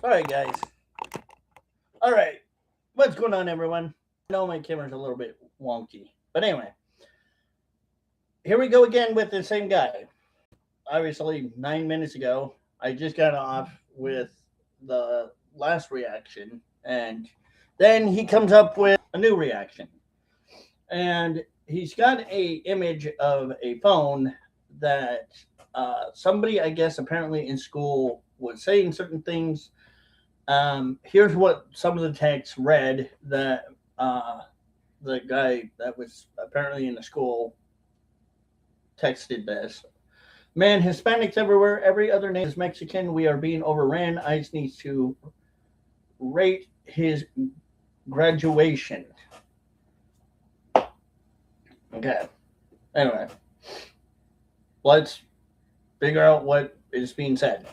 All right, guys. All right. What's going on, everyone? I know my camera's a little bit wonky. But anyway, here we go again with the same guy. Obviously, 9 minutes ago, I just got off with the last reaction, and then he comes up with a new reaction. And he's got a image of a phone that somebody, I guess, apparently in school was saying certain things. Here's what some of the text read that the guy that was apparently in the school texted this. Man, Hispanics everywhere, every other name is Mexican. We are being overran. ICE needs to rate his graduation. Okay. Anyway, let's figure out what is being said.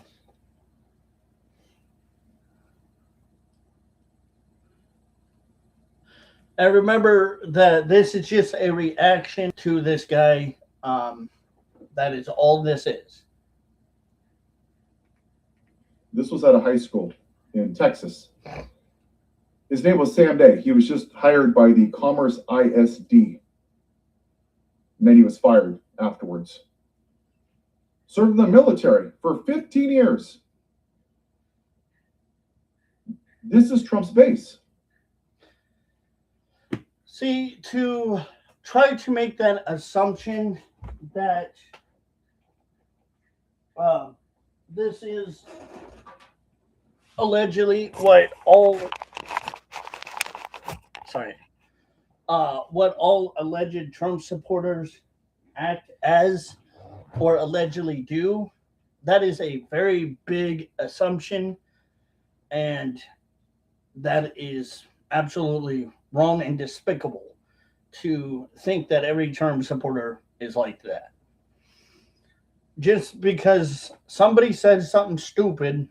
And remember that this is just a reaction to this guy. That is all this is. This was at a high school in Texas. His name was Sam Day. He was just hired by the Commerce ISD. And then he was fired afterwards. Served in the military for 15 years. This is Trump's base. See, to try to make that assumption that this is allegedly what all alleged Trump supporters act as or allegedly do, that is a very big assumption, and that is absolutely wrong and despicable to think that every Trump supporter is like that. Just because somebody says something stupid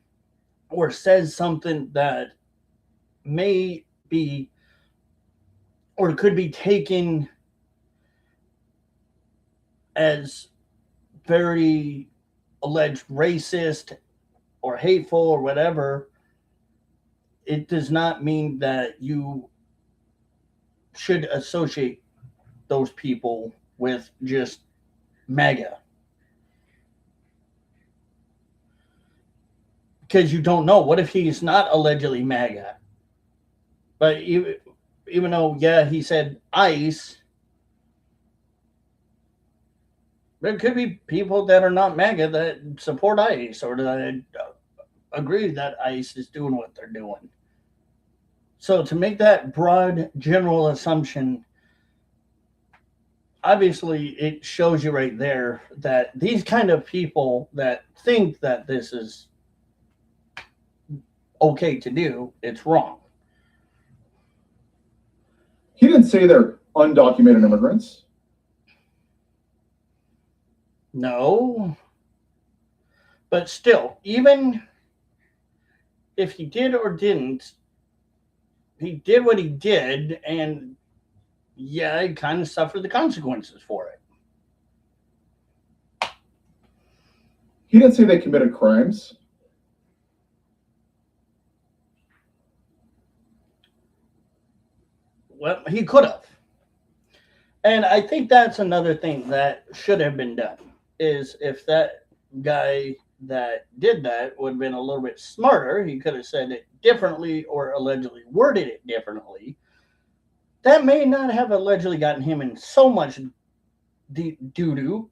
or says something that may be or could be taken as very alleged racist or hateful or whatever, it does not mean that you should associate those people with just MAGA. Because you don't know. What if he's not allegedly MAGA? But even though, yeah, he said ICE, there could be people that are not MAGA that support ICE or that agree that ICE is doing what they're doing. So to make that broad general assumption, obviously it shows you right there that these kind of people that think that this is okay to do, it's wrong. He didn't say they're undocumented immigrants. No. But still, even if he did or didn't, he did what he did, and yeah, he kind of suffered the consequences for it. He didn't say they committed crimes. Well, he could have. And I think that's another thing that should have been done, is if that guy that did that would have been a little bit smarter, he could have said it differently or allegedly worded it differently. That may not have allegedly gotten him in so much doo-doo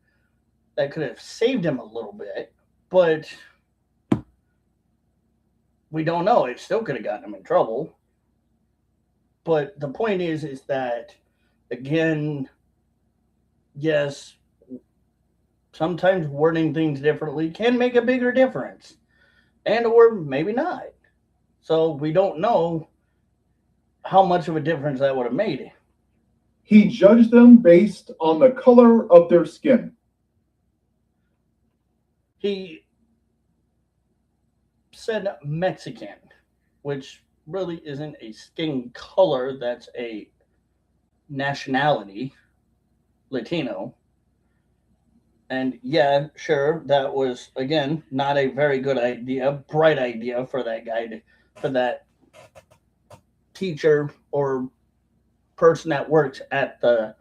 that could have saved him a little bit, but we don't know. It still could have gotten him in trouble. But the point is that, again, yes, sometimes wording things differently can make a bigger difference, and or maybe not. So we don't know how much of a difference that would have made. He judged them based on the color of their skin. He said Mexican, which really isn't a skin color, that's a nationality, Latino. And yeah, sure, that was again not a very good idea, bright idea for that guy for that teacher or person that works at the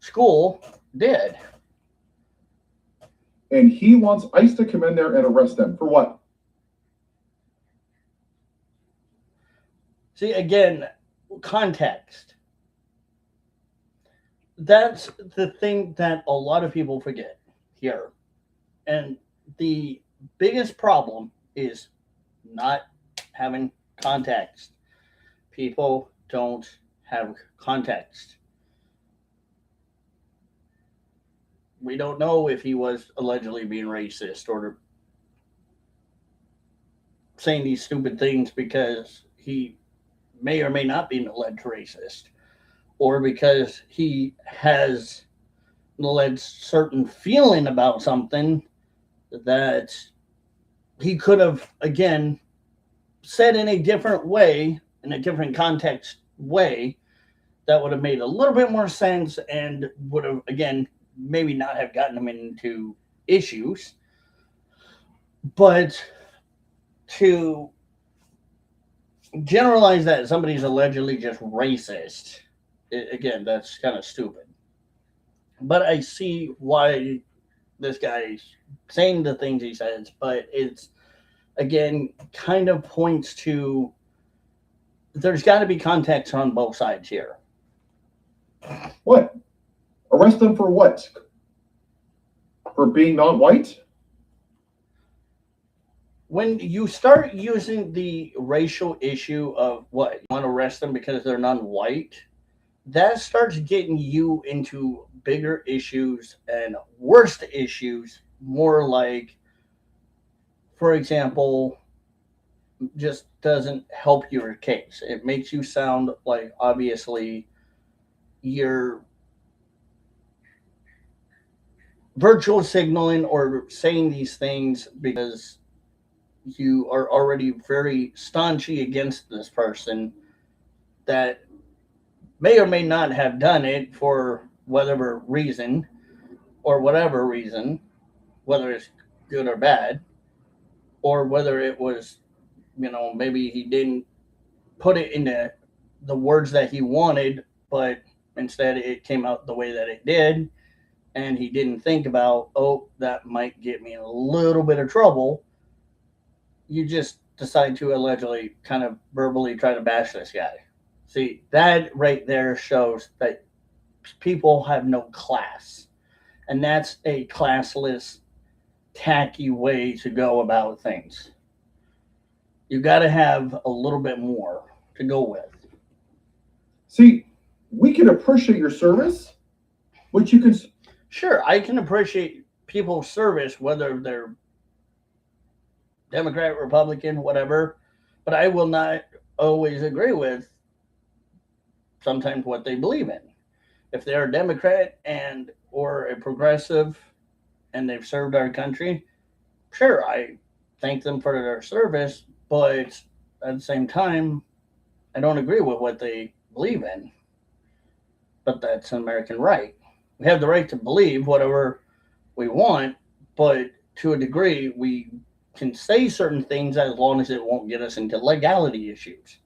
school did. And he wants ICE to come in there and arrest them for what? See, again, context. That's the thing that a lot of people forget here. And the biggest problem is not having context. People don't have context. We don't know if he was allegedly being racist or saying these stupid things because he may or may not be an alleged racist, or because he has an alleged certain feeling about something that he could have, again, said in a different way, in a different context way, that would have made a little bit more sense and would have, again, maybe not have gotten him into issues. But to generalize that somebody's allegedly just racist, again, that's kind of stupid. But I see why this guy's saying the things he says, but it's, again, kind of points to there's got to be context on both sides here. What? Arrest them for what? For being non-white? When you start using the racial issue of what, you want to arrest them because they're non-white, that starts getting you into bigger issues and worse issues, more like, for example, just doesn't help your case. It makes you sound like obviously you're virtual signaling or saying these things because you are already very staunchy against this person that may or may not have done it for whatever reason, whether it's good or bad, or whether it was, maybe he didn't put it into the words that he wanted, but instead it came out the way that it did. And he didn't think about, oh, that might get me in a little bit of trouble. You just decide to allegedly kind of verbally try to bash this guy. See, that right there shows that people have no class. And that's a classless, tacky way to go about things. You got to have a little bit more to go with. See, we can appreciate your service, which you can. Sure, I can appreciate people's service, whether they're Democrat, Republican, whatever, but I will not always agree with sometimes what they believe in. If they're a Democrat and or a progressive and they've served our country, sure, I thank them for their service, but at the same time, I don't agree with what they believe in. But that's an American right. We have the right to believe whatever we want, but to a degree, we can say certain things as long as it won't get us into legality issues.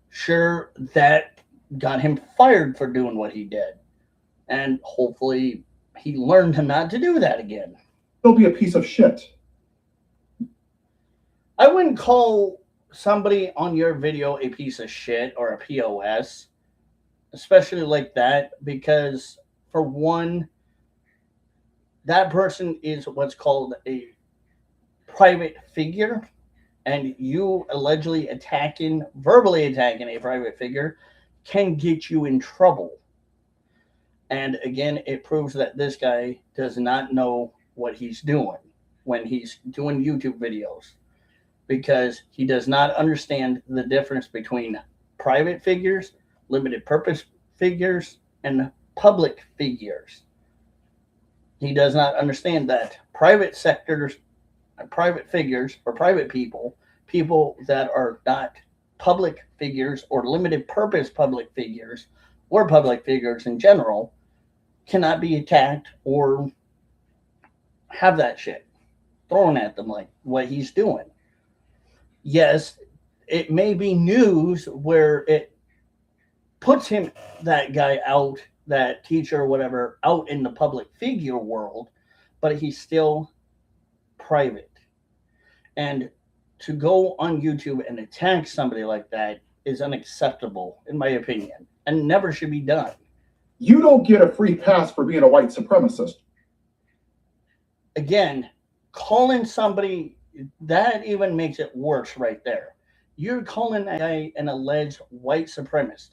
Sure, that got him fired for doing what he did. And hopefully he learned not to do that again. He'll be a piece of shit. I wouldn't call somebody on your video a piece of shit or a POS, especially like that, because for one, that person is what's called a private figure, and you allegedly verbally attacking a private figure can get you in trouble. And again, it proves that this guy does not know what he's doing when he's doing YouTube videos, because he does not understand the difference between private figures, limited purpose figures, and public figures. He does not understand that private sectors, private figures, or private people that are not public figures or limited purpose public figures or public figures in general, cannot be attacked or have that shit thrown at them like what he's doing. Yes, it may be news where it puts him, that guy out, that teacher or whatever, out in the public figure world, but he's still private. And to go on YouTube and attack somebody like that is unacceptable, in my opinion, and never should be done. You don't get a free pass for being a white supremacist. Again, calling somebody, that even makes it worse right there. You're calling that guy an alleged white supremacist.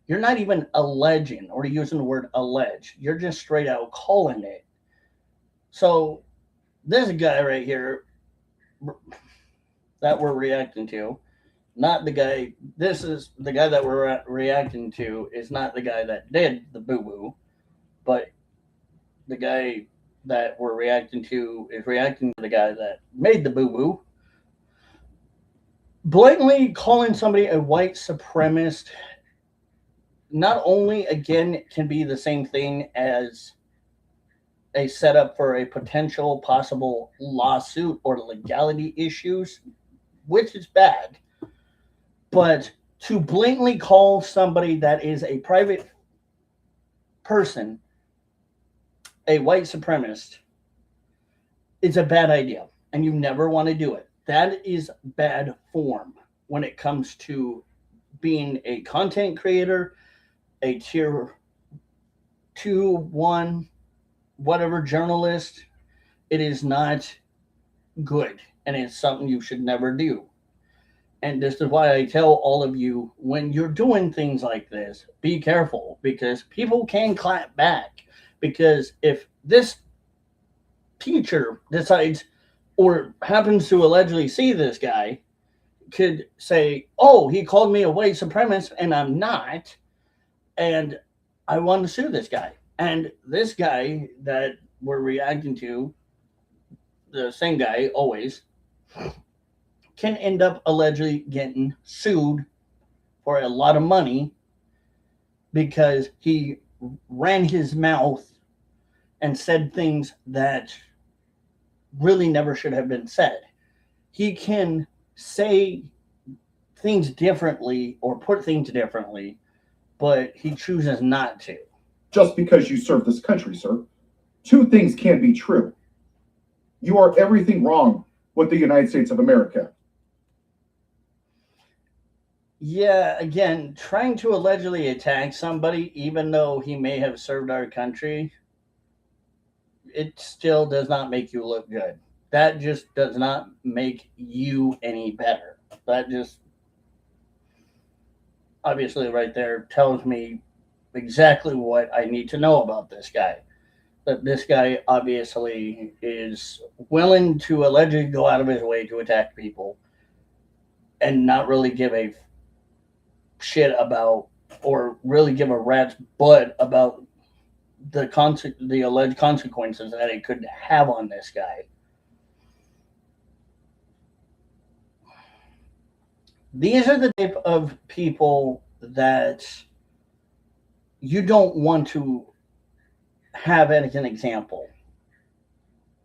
You're not even alleging or using the word allege. You're just straight out calling it. So this guy right here that we're reacting to, not the guy, this is the guy that we're reacting to is not the guy that did the boo-boo, but the guy that we're reacting to is reacting to the guy that made the boo-boo. Blatantly calling somebody a white supremacist not only, again, can be the same thing as a setup for a potential possible lawsuit or legality issues, which is bad, but to blatantly call somebody that is a private person a white supremacist is a bad idea, and you never want to do it. That is bad form when it comes to being a content creator, a tier 2, 1, whatever journalist. It is not good, and it's something you should never do. And this is why I tell all of you, when you're doing things like this, be careful, because people can clap back. Because if this teacher decides or happens to allegedly see this guy, could say, oh, he called me a white supremacist and I'm not, and I want to sue this guy. And this guy that we're reacting to, the same guy always, can end up allegedly getting sued for a lot of money because he ran his mouth and said things that really never should have been said. He can say things differently or put things differently, but he chooses not to. Just because you serve this country, sir. Two things can't be true. You are everything wrong with the United States of America. Yeah, again, trying to allegedly attack somebody, even though he may have served our country, it still does not make you look good. That just does not make you any better. That just obviously right there tells me exactly what I need to know about this guy. That this guy obviously is willing to allegedly go out of his way to attack people and not really give a shit about, or really give a rat's butt about the alleged consequences that it could have on this guy. These are the type of people that you don't want to have as an example,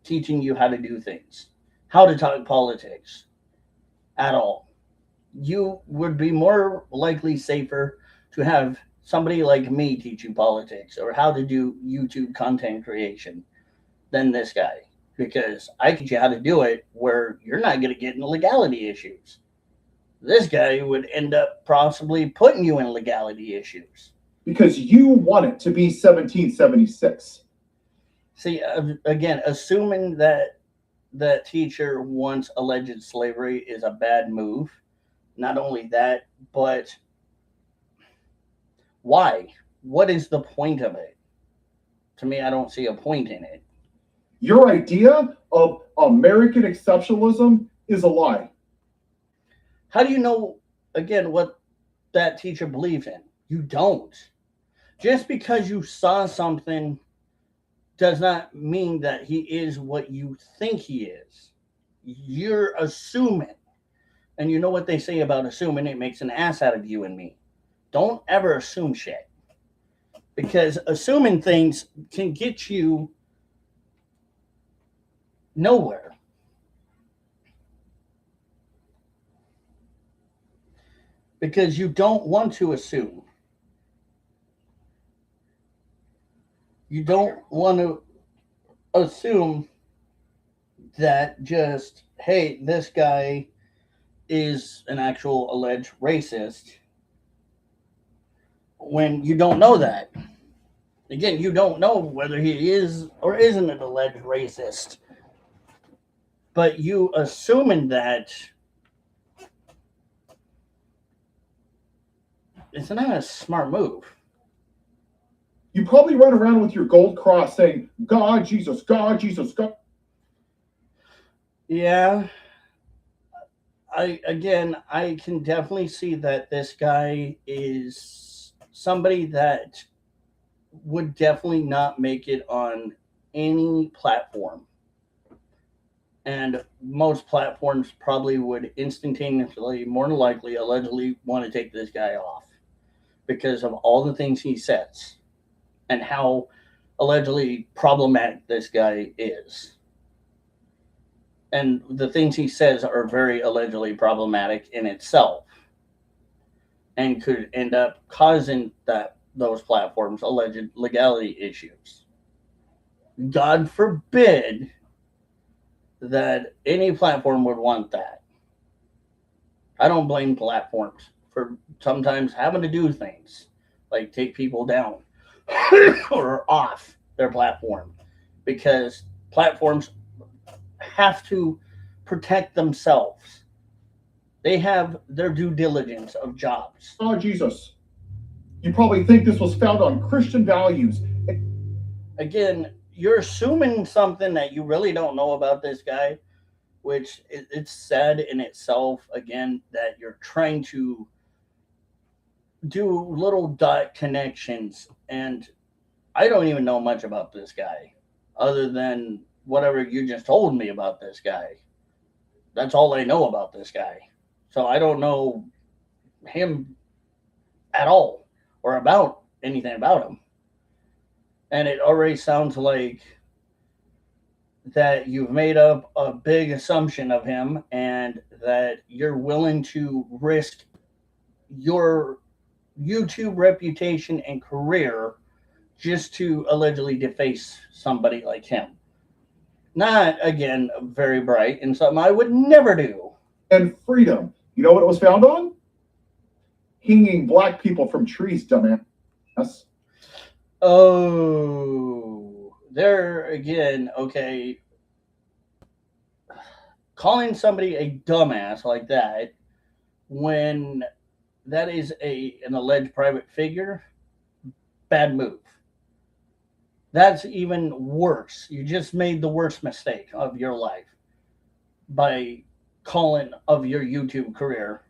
teaching you how to do things, how to talk politics at all. You would be more likely safer to have somebody like me teach you politics or how to do YouTube content creation than this guy, because I teach you how to do it where you're not going to get in legality issues. This guy would end up possibly putting you in legality issues. Because you want it to be 1776. See, again, assuming that that teacher wants alleged slavery is a bad move. Not only that, but why? What is the point of it? To me, I don't see a point in it. Your idea of American exceptionalism is a lie. How do you know, again, what that teacher believes in? You don't. Just because you saw something does not mean that he is what you think he is. You're assuming. And you know what they say about assuming? It makes an ass out of you and me. Don't ever assume shit. Because assuming things can get you Nowhere. Because you don't want to assume. You don't want to assume that just, hey, this guy is an actual alleged racist when you don't know that. Again, you don't know whether he is or isn't an alleged racist. But you assuming that it's not a smart move. You probably run around with your gold cross saying, God, Jesus, God, Jesus, God. Yeah. I can definitely see that this guy is somebody that would definitely not make it on any platform. And most platforms probably would instantaneously, more than likely, allegedly want to take this guy off because of all the things he says and how allegedly problematic this guy is. And the things he says are very allegedly problematic in itself and could end up causing those platforms alleged legality issues. God forbid that any platform would want that. I don't blame platforms for sometimes having to do things like take people down or off their platform because platforms have to protect themselves. They have their due diligence of jobs. Oh, Jesus. You probably think this was found on Christian values. Again, you're assuming something that you really don't know about this guy, which it's sad in itself, again, that you're trying to do little dot connections. And I don't even know much about this guy other than whatever you just told me about this guy. That's all I know about this guy. So I don't know him at all or about anything about him. And it already sounds like that you've made up a big assumption of him and that you're willing to risk your YouTube reputation and career just to allegedly deface somebody like him. Not, again, very bright and something I would never do. And freedom. You know what it was found on? Hanging black people from trees, dumbass. Oh, there again, okay. Calling somebody a dumbass like that when that is an alleged private figure, bad move. That's even worse. You just made the worst mistake of your life by calling of your YouTube career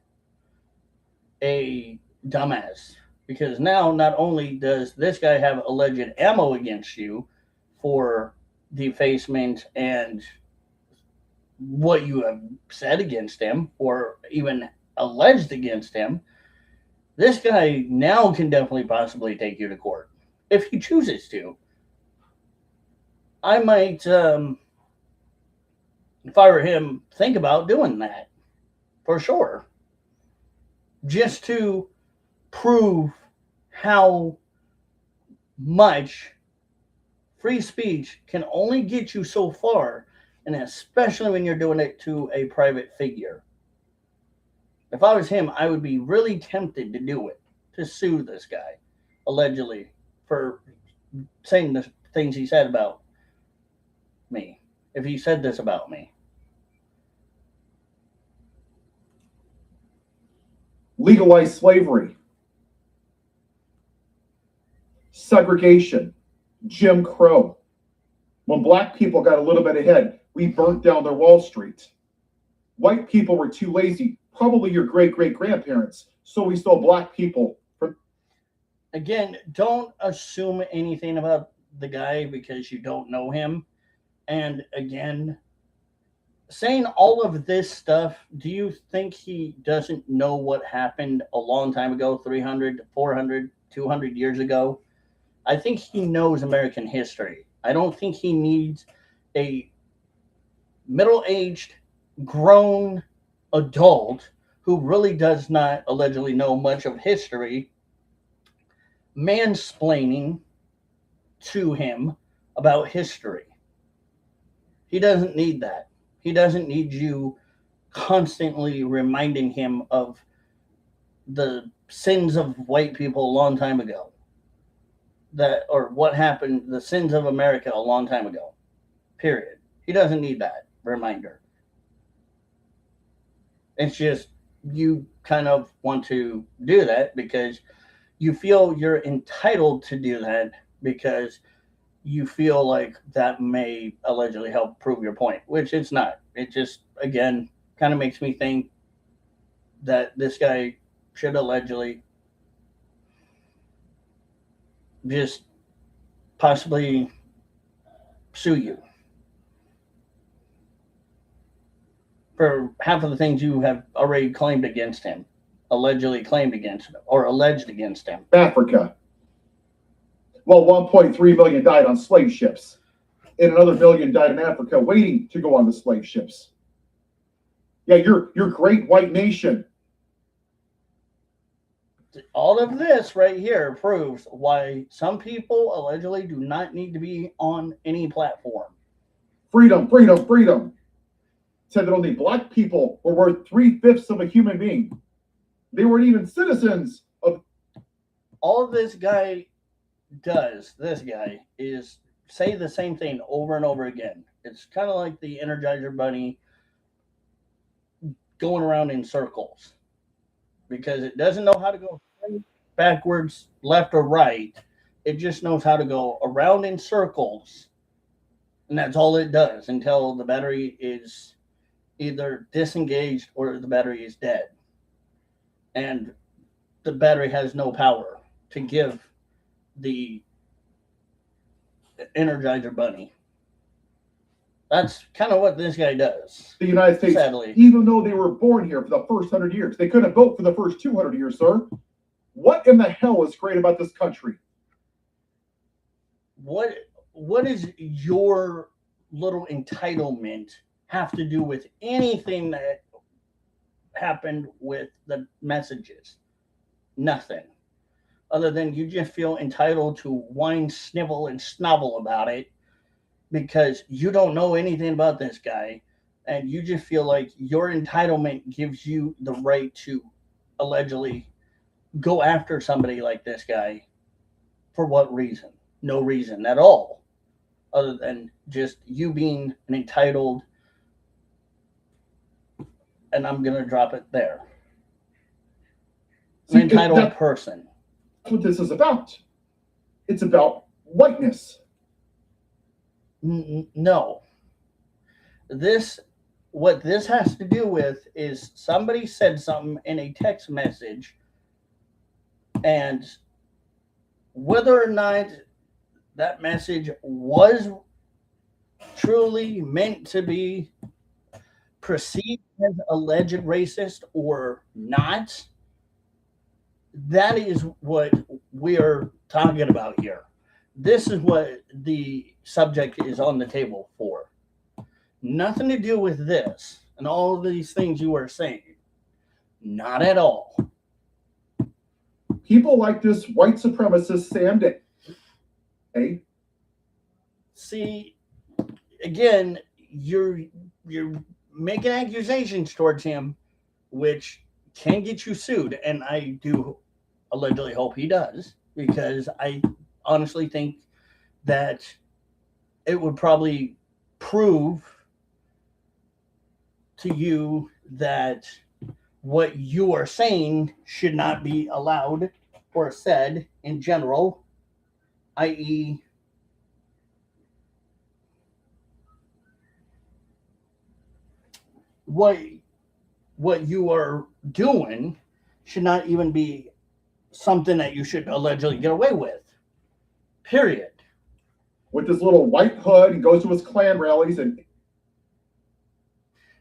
a dumbass. Because now not only does this guy have alleged ammo against you for defacement and what you have said against him or even alleged against him, this guy now can definitely possibly take you to court if he chooses to. I might, if I were him, think about doing that for sure. Just to prove how much free speech can only get you so far, and especially when you're doing it to a private figure. If I was him, I would be really tempted to do it, to sue this guy, allegedly, for saying the things he said about me. If he said this about me. Legalize slavery, segregation, Jim Crow. When black people got a little bit ahead, we burnt down their Wall Street. White people were too lazy, probably your great-great-grandparents, so we stole black people from. Again, don't assume anything about the guy because you don't know him. And again, saying all of this stuff, do you think he doesn't know what happened a long time ago, 300, 400, 200 years ago? I think he knows American history. I don't think he needs a middle-aged, grown adult who really does not allegedly know much of history mansplaining to him about history. He doesn't need that. He doesn't need you constantly reminding him of the sins of white people a long time ago. That, or what happened, the sins of America a long time ago. Period. He doesn't need that reminder. It's just you kind of want to do that because you feel you're entitled to do that because you feel like that may allegedly help prove your point, which it's not. It just, again, kind of makes me think that this guy should allegedly just possibly sue you for half of the things you have already claimed against him, allegedly claimed against him, or alleged against him. Africa. Well, 1.3 million died on slave ships, and another million died in Africa waiting to go on the slave ships. Yeah, your great white nation. All of this right here proves why some people allegedly do not need to be on any platform. Freedom, freedom, freedom. Said that only black people were worth 3/5 of a human being. They weren't even citizens of. All of this guy does, is say the same thing over and over again. It's kind of like the Energizer Bunny going around in circles because it doesn't know how to go backwards, left, or right. It just knows how to go around in circles. And that's all it does until the battery is either disengaged or the battery is dead. And the battery has no power to give the Energizer Bunny. That's kind of what this guy does. The United States, sadly. Even though they were born here for the first 100 years, they couldn't vote for the first 200 years, sir. What in the hell is great about this country? What is your little entitlement have to do with anything that happened with the messages? Nothing. Other than you just feel entitled to whine, snivel, and snubble about it because you don't know anything about this guy, and you just feel like your entitlement gives you the right to allegedly go after somebody like this guy. For what reason? No reason at all, other than just you being an entitled, and I'm going to drop it there, an entitled person. That's what this is about. It's about whiteness. No. What this has to do with is somebody said something in a text message, and whether or not that message was truly meant to be perceived as alleged racist or not, that is what we are talking about here. This is what the subject is on the table for. Nothing to do with this and all of these things you are saying. Not at all. People like this white supremacist Sam Day. Hey. See, again, you're making accusations towards him, which can get you sued, and I do allegedly hope he does, because I honestly think that it would probably prove to you that what you are saying should not be allowed or said in general, i.e., what you are doing should not even be something that you should allegedly get away with. Period. With this little white hood, he goes to his Klan rallies, and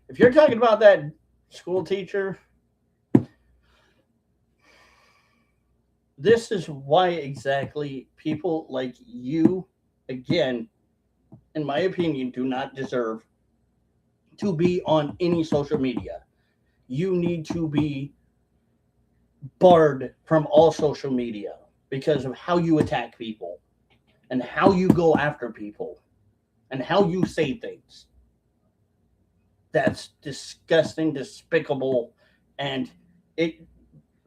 if you're talking about that school teacher, this is why exactly people like you, again, in my opinion, do not deserve to be on any social media. You need to be barred from all social media because of how you attack people and how you go after people and how you say things. That's disgusting, despicable, and it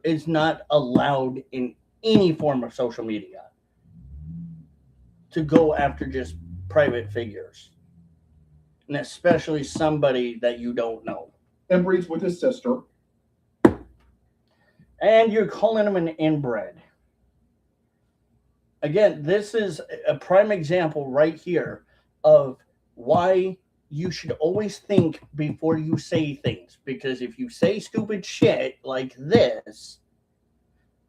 is not allowed in any form of social media to go after just private figures, and especially somebody that you don't know. And breeds with his sister. And you're calling him an inbred. Again, this is a prime example right here of why you should always think before you say things. Because if you say stupid shit like this,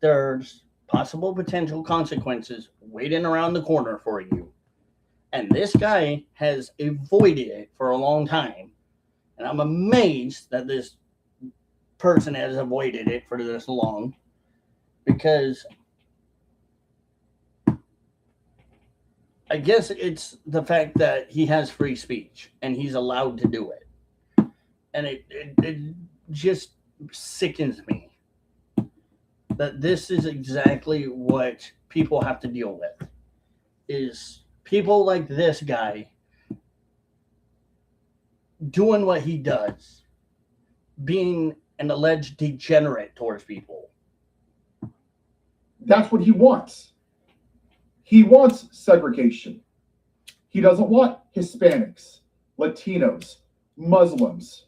there's possible potential consequences waiting around the corner for you. And this guy has avoided it for a long time. And I'm amazed that this person has avoided it for this long, because I guess it's the fact that he has free speech and he's allowed to do it. And it just sickens me that this is exactly what people have to deal with, is people like this guy doing what he does, being an alleged degenerate towards people. That's what he wants. He wants segregation. He doesn't want Hispanics, Latinos, Muslims.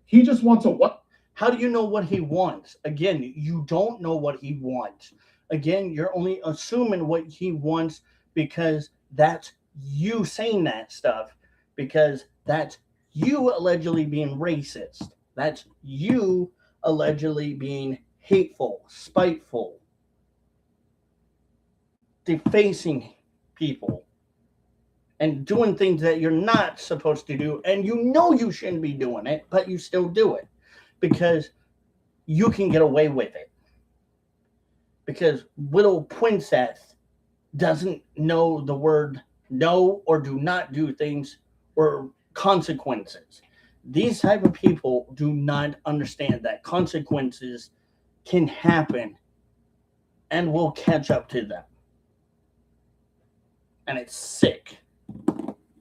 He just wants a what? How do you know what he wants? Again, you don't know what he wants. Again, you're only assuming what he wants because that's you saying that stuff, because that's you allegedly being racist. That's you allegedly being hateful, spiteful, defacing people, and doing things that you're not supposed to do. And you know you shouldn't be doing it, but you still do it because you can get away with it. Because little princess doesn't know the word no or do not do things or consequences. These type of people do not understand that consequences can happen and will catch up to them. And it's sick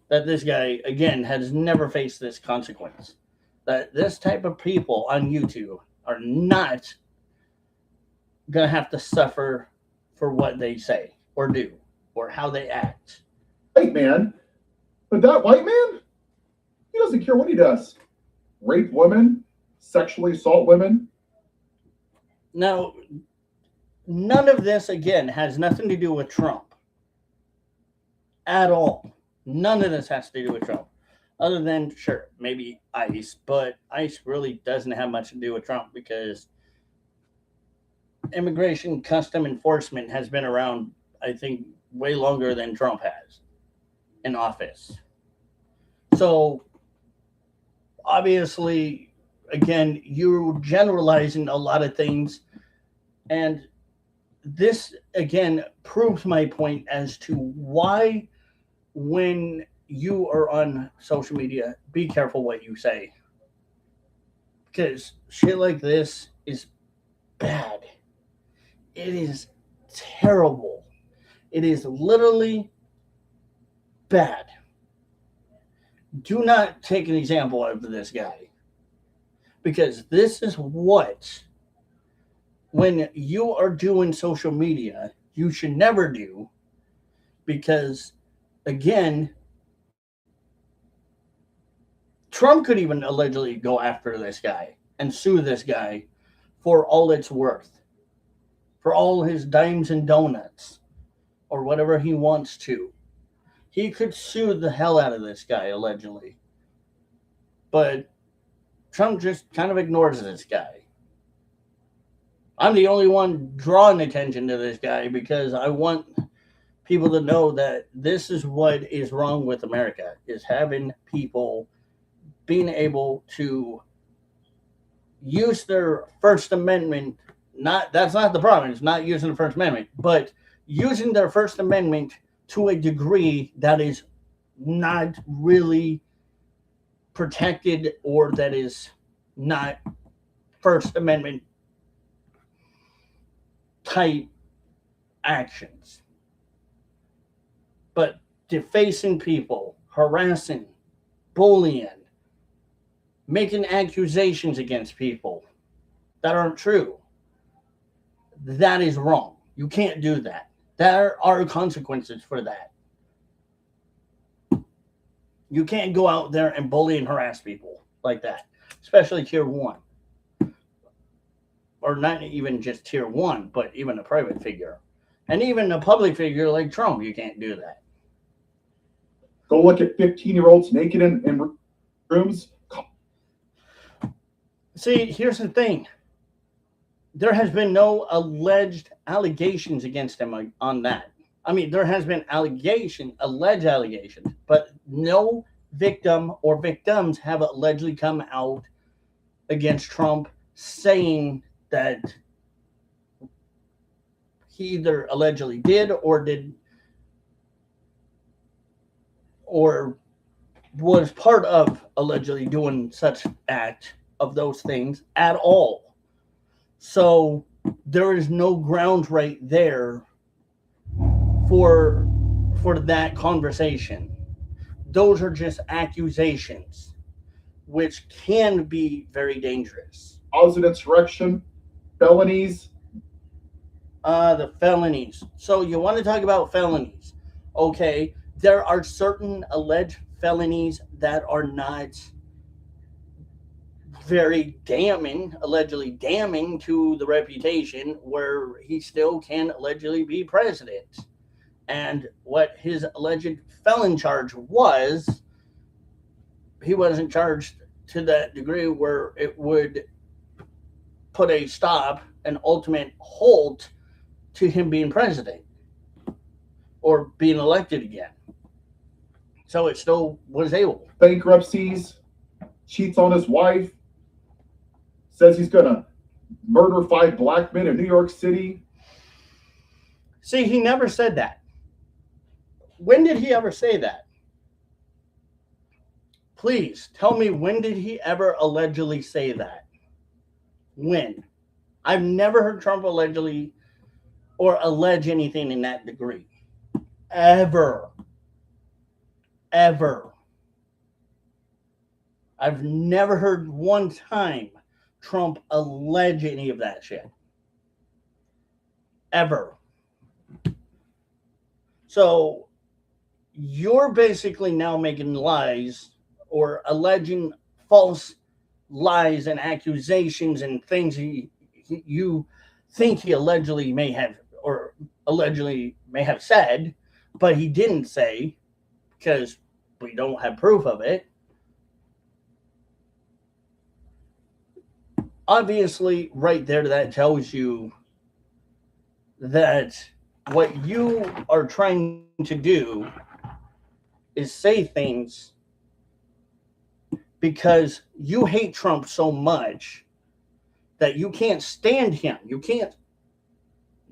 that this guy, again, has never faced this consequence. That this type of people on YouTube are not going to have to suffer for what they say or do or how they act. White man. But that white man, he doesn't care what he does. Rape women, sexually assault women. Now, none of this, again, has nothing to do with Trump. At all. None of this has to do with Trump. Other than, sure, maybe ICE. But ICE really doesn't have much to do with Trump because immigration custom enforcement has been around, I think, way longer than Trump has in office. So, obviously, again, you're generalizing a lot of things. And this, again, proves my point as to why, when you are on social media, be careful what you say. Because shit like this is bad. It is terrible. It is literally bad. Do not take an example of this guy. Because this is what, when you are doing social media, you should never do. Because, again, Trump could even allegedly go after this guy and sue this guy for all it's worth, for all his dimes and donuts, or whatever he wants to. He could sue the hell out of this guy, allegedly. But Trump just kind of ignores this guy. I'm the only one drawing attention to this guy because I want people to know that this is what is wrong with America, is having people being able to use their First Amendment. That's not the problem. It's not using the First Amendment, but using their First Amendment to a degree that is not really protected or that is not First Amendment type actions. But defacing people, harassing, bullying, making accusations against people that aren't true, that is wrong. You can't do that. There are consequences for that. You can't go out there and bully and harass people like that, especially tier 1. Or not even just tier 1, but even a private figure. And even a public figure like Trump, you can't do that. Go look at 15-year-olds naked in rooms. See, here's the thing. There has been no alleged allegations against him on that. I mean, there has been alleged allegations, but no victim or victims have allegedly come out against Trump saying that he either allegedly did or was part of allegedly doing such act of those things at all. So there is no ground right there for that conversation. Those are just accusations, which can be very dangerous. Cause of insurrection, felonies. The felonies. So you want to talk about felonies. Okay, there are certain alleged felonies that are not very damning, allegedly damning to the reputation, where he still can allegedly be president. And what his alleged felon charge was, he wasn't charged to that degree where it would put a stop, an ultimate halt to him being president or being elected again. So it still was able. Bankruptcies, cheats on his wife, says he's going to murder 5 black men in New York City. See, he never said that. When did he ever say that? Please tell me, when did he ever allegedly say that? When? I've never heard Trump allegedly or allege anything in that degree. Ever. Ever. I've never heard one time Trump allege any of that shit. Ever. So you're basically now making lies or alleging false lies and accusations and things you think he allegedly may have said, but he didn't say because we don't have proof of it. Obviously, right there, that tells you that what you are trying to do is say things because you hate Trump so much that you can't stand him. You can't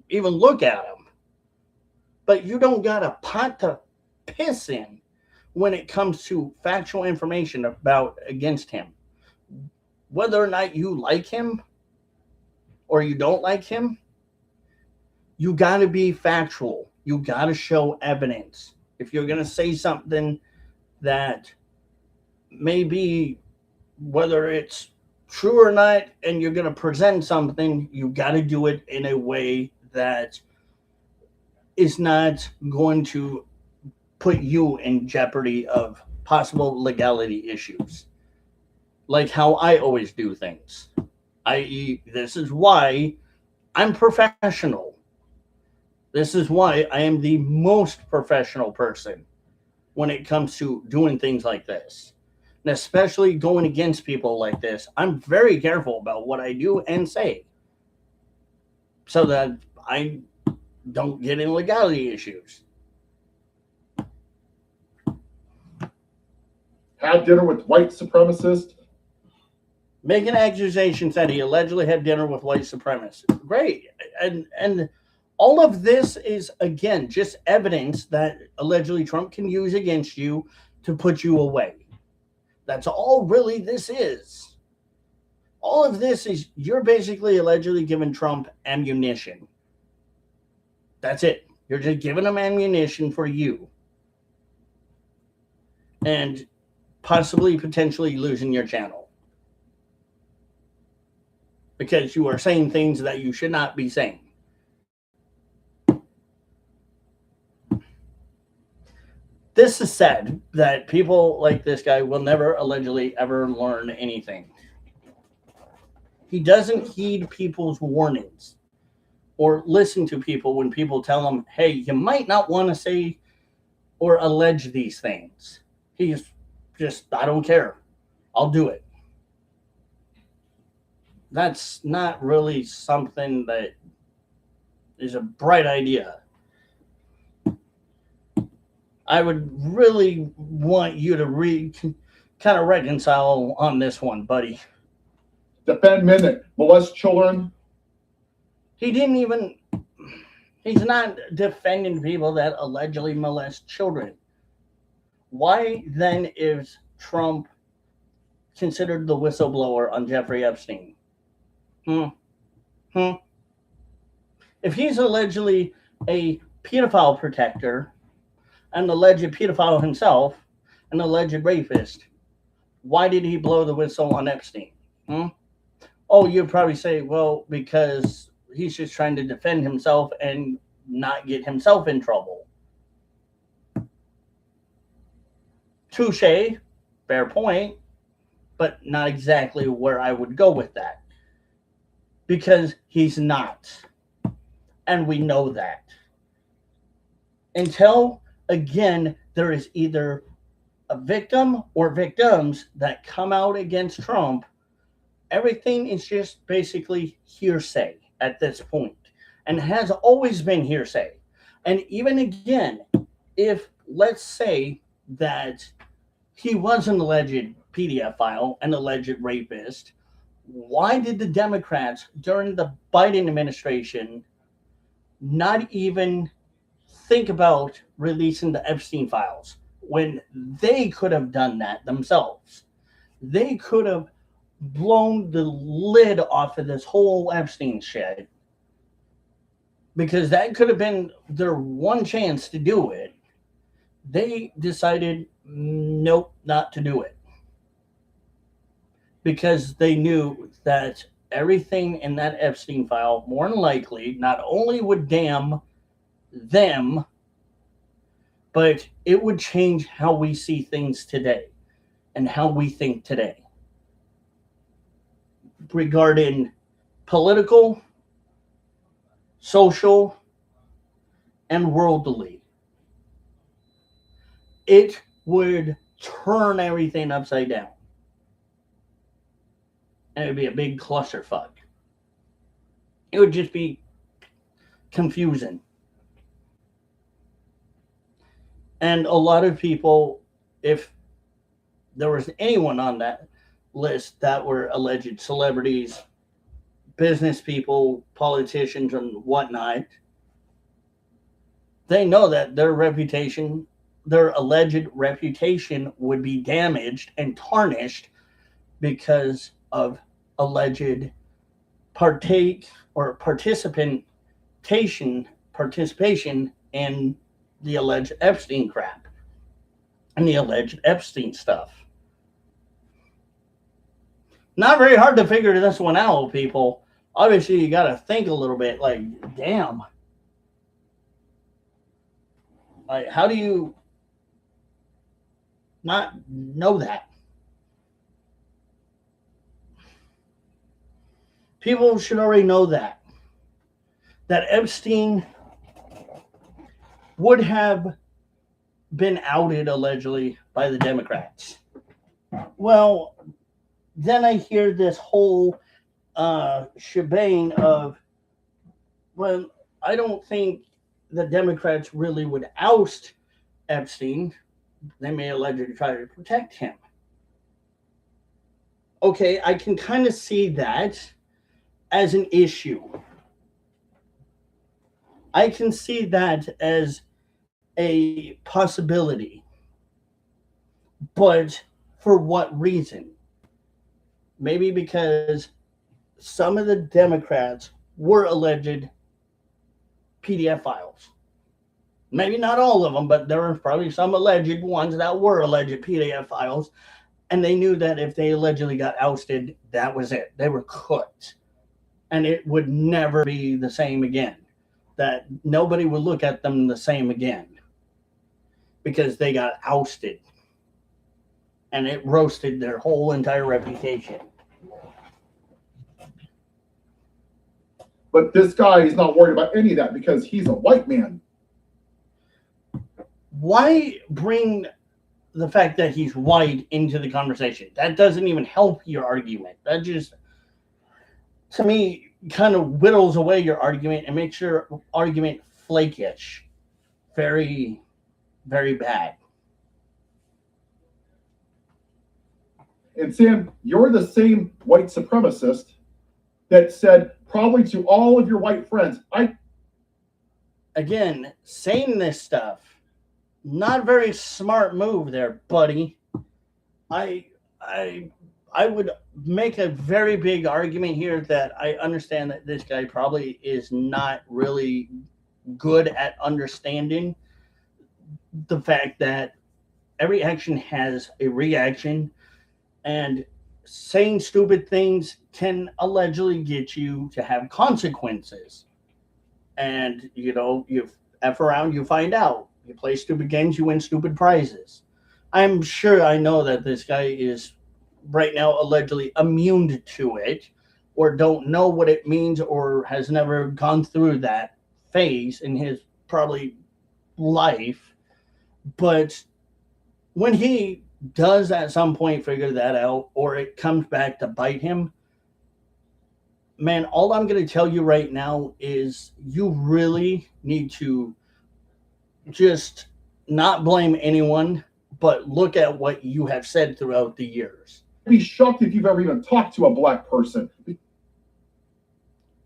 even look at him. But you don't got a pot to piss in when it comes to factual information against him. Whether or not you like him or you don't like him, you got to be factual. You got to show evidence. If you're going to say something that maybe, whether it's true or not, and you're going to present something, you got to do it in a way that is not going to put you in jeopardy of possible legality issues. Like how I always do things. I.e., this is why I'm professional. This is why I am the most professional person when it comes to doing things like this. And especially going against people like this, I'm very careful about what I do and say so that I don't get in legality issues. Had dinner with white supremacists. Making accusations that he allegedly had dinner with white supremacists. Great. And all of this is, again, just evidence that allegedly Trump can use against you to put you away. That's all really this is. All of this is you're basically allegedly giving Trump ammunition. That's it. You're just giving him ammunition for you. And possibly, potentially losing your channel. Because you are saying things that you should not be saying. This is sad that people like this guy will never allegedly ever learn anything. He doesn't heed people's warnings or listen to people when people tell him, hey, you might not want to say or allege these things. He's just, I don't care. I'll do it. That's not really something that is a bright idea. I would really want you to kind of reconcile on this one, buddy. Defend men that molest children. He's not defending people that allegedly molest children. Why then is Trump considered the whistleblower on Jeffrey Epstein? If he's allegedly a pedophile protector, an alleged pedophile himself, an alleged rapist, why did he blow the whistle on Epstein? Oh, you'd probably say, well, because he's just trying to defend himself and not get himself in trouble. Touche, fair point, but not exactly where I would go with that. Because he's not. And we know that. Until, again, there is either a victim or victims that come out against Trump, everything is just basically hearsay at this point, and has always been hearsay. And even again, if let's say that he was an alleged pedophile, an alleged rapist, why did the Democrats during the Biden administration not even think about releasing the Epstein files when they could have done that themselves? They could have blown the lid off of this whole Epstein shit, because that could have been their one chance to do it. They decided, nope, not to do it, because they knew that everything in that Epstein file more than likely not only would damn them, but it would change how we see things today and how we think today regarding political, social, and worldly. It would turn everything upside down. And it would be a big clusterfuck. It would just be confusing. And a lot of people, if there was anyone on that list that were alleged celebrities, business people, politicians, and whatnot, they know that their reputation, their alleged reputation, would be damaged and tarnished because of alleged participation in the alleged Epstein crap and the alleged Epstein stuff. Not very hard to figure this one out, people. Obviously, you got to think a little bit, like, damn. Like, how do you not know that? People should already know that Epstein would have been outed allegedly by the Democrats. Well, then I hear this whole shebang of, well, I don't think the Democrats really would oust Epstein. They may allegedly try to protect him. Okay, I can kind of see that as an issue. I can see that as a possibility. But For what reason? Maybe because some of the Democrats were alleged PDF files. Maybe not all of them, but there were probably some alleged ones that were alleged PDF files. And they knew that if they allegedly got ousted, that was it. They were cooked. And it would never be the same again. That nobody would look at them the same again. Because they got ousted. And it roasted their whole entire reputation. But this guy is not worried about any of that because he's a white man. Why bring the fact that he's white into the conversation? That doesn't even help your argument. That just, to me, kind of whittles away your argument and makes your argument flakish. Very, very bad. And Sam, you're the same white supremacist that said probably to all of your white friends, Again, saying this stuff, not a very smart move there, buddy. I would make a very big argument here that I understand that this guy probably is not really good at understanding the fact that every action has a reaction, and saying stupid things can allegedly get you to have consequences. And, you know, you F around, you find out. You play stupid games, you win stupid prizes. I'm sure I know that this guy is right now allegedly immune to it, or don't know what it means, or has never gone through that phase in his probably life. But when he does at some point figure that out, or it comes back to bite him, man, all I'm going to tell you right now is you really need to just not blame anyone, but look at what you have said throughout the years. I'd be shocked if you've ever even talked to a black person.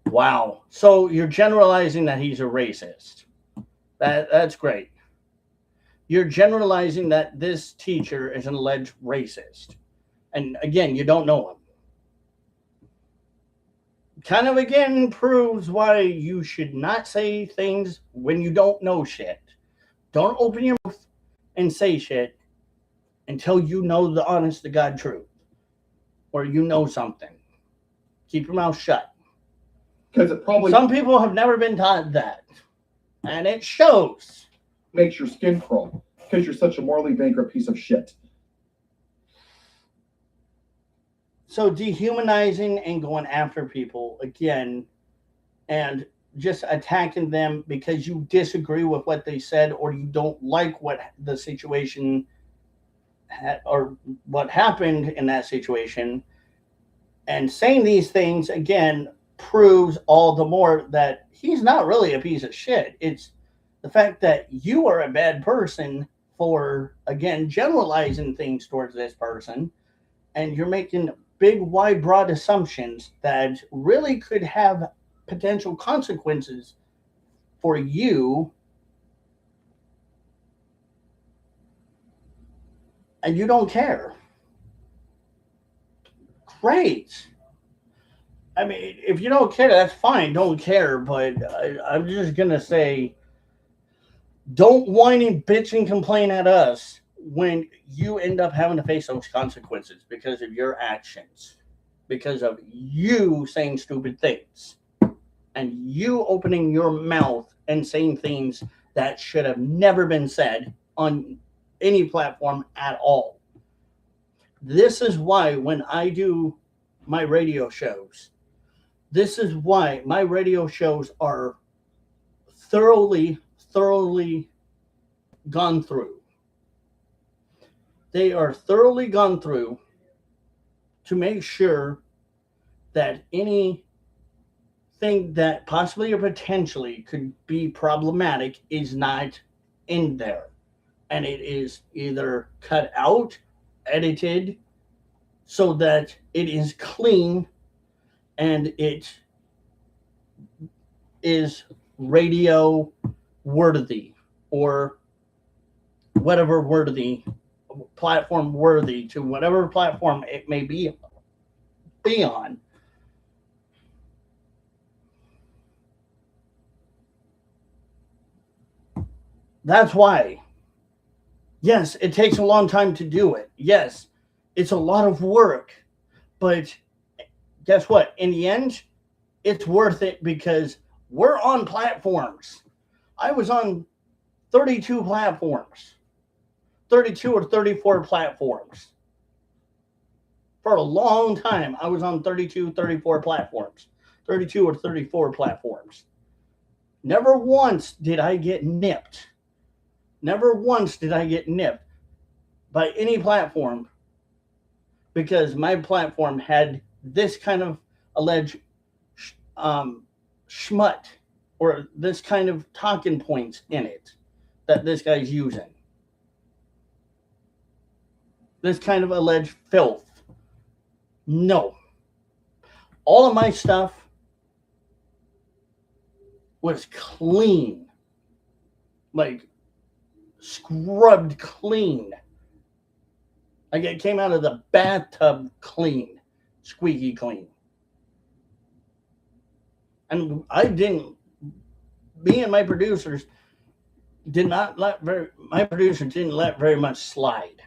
Wow. So you're generalizing that he's a racist. That's great. You're generalizing that this teacher is an alleged racist. And again, you don't know him. Kind of again proves why you should not say things when you don't know shit. Don't open your mouth and say shit until you know the honest to God truth. Or you know something. Keep your mouth shut. Because it probably some people have never been taught that. And it shows. Makes your skin crawl. Because you're such a morally bankrupt piece of shit. So dehumanizing and going after people again and just attacking them because you disagree with what they said, or you don't like what the situation or what happened in that situation, and saying these things again proves all the more that he's not really a piece of shit. It's the fact that you are a bad person for, again, generalizing things towards this person, and you're making big, wide, broad assumptions that really could have potential consequences for you, and you don't care. Great. I mean, if you don't care, that's fine. Don't care. But I'm just going to say, don't whine and bitch and complain at us when you end up having to face those consequences because of your actions, because of you saying stupid things, and you opening your mouth and saying things that should have never been said on any platform at all. This is why when I do my radio shows, this is why my radio shows are thoroughly gone through. They are thoroughly gone through to make sure that anything that possibly or potentially could be problematic is not in there. And it is either cut out, edited, so that it is clean and it is radio worthy, or whatever worthy platform worthy to whatever platform it may be on. That's why. Yes, it takes a long time to do it. Yes, it's a lot of work. But guess what? In the end, it's worth it because we're on platforms. I was on 32 platforms, 32 or 34 platforms. For a long time, I was on 32, 34 platforms, 32 or 34 platforms. Never once did I get nipped. Never once did I get nipped by any platform because my platform had this kind of alleged schmut or this kind of talking points in it that this guy's using. This kind of alleged filth. No. All of my stuff was clean. Like, scrubbed clean. Like it came out of the bathtub clean. Squeaky clean. And me and my producers my producer didn't let very much slide.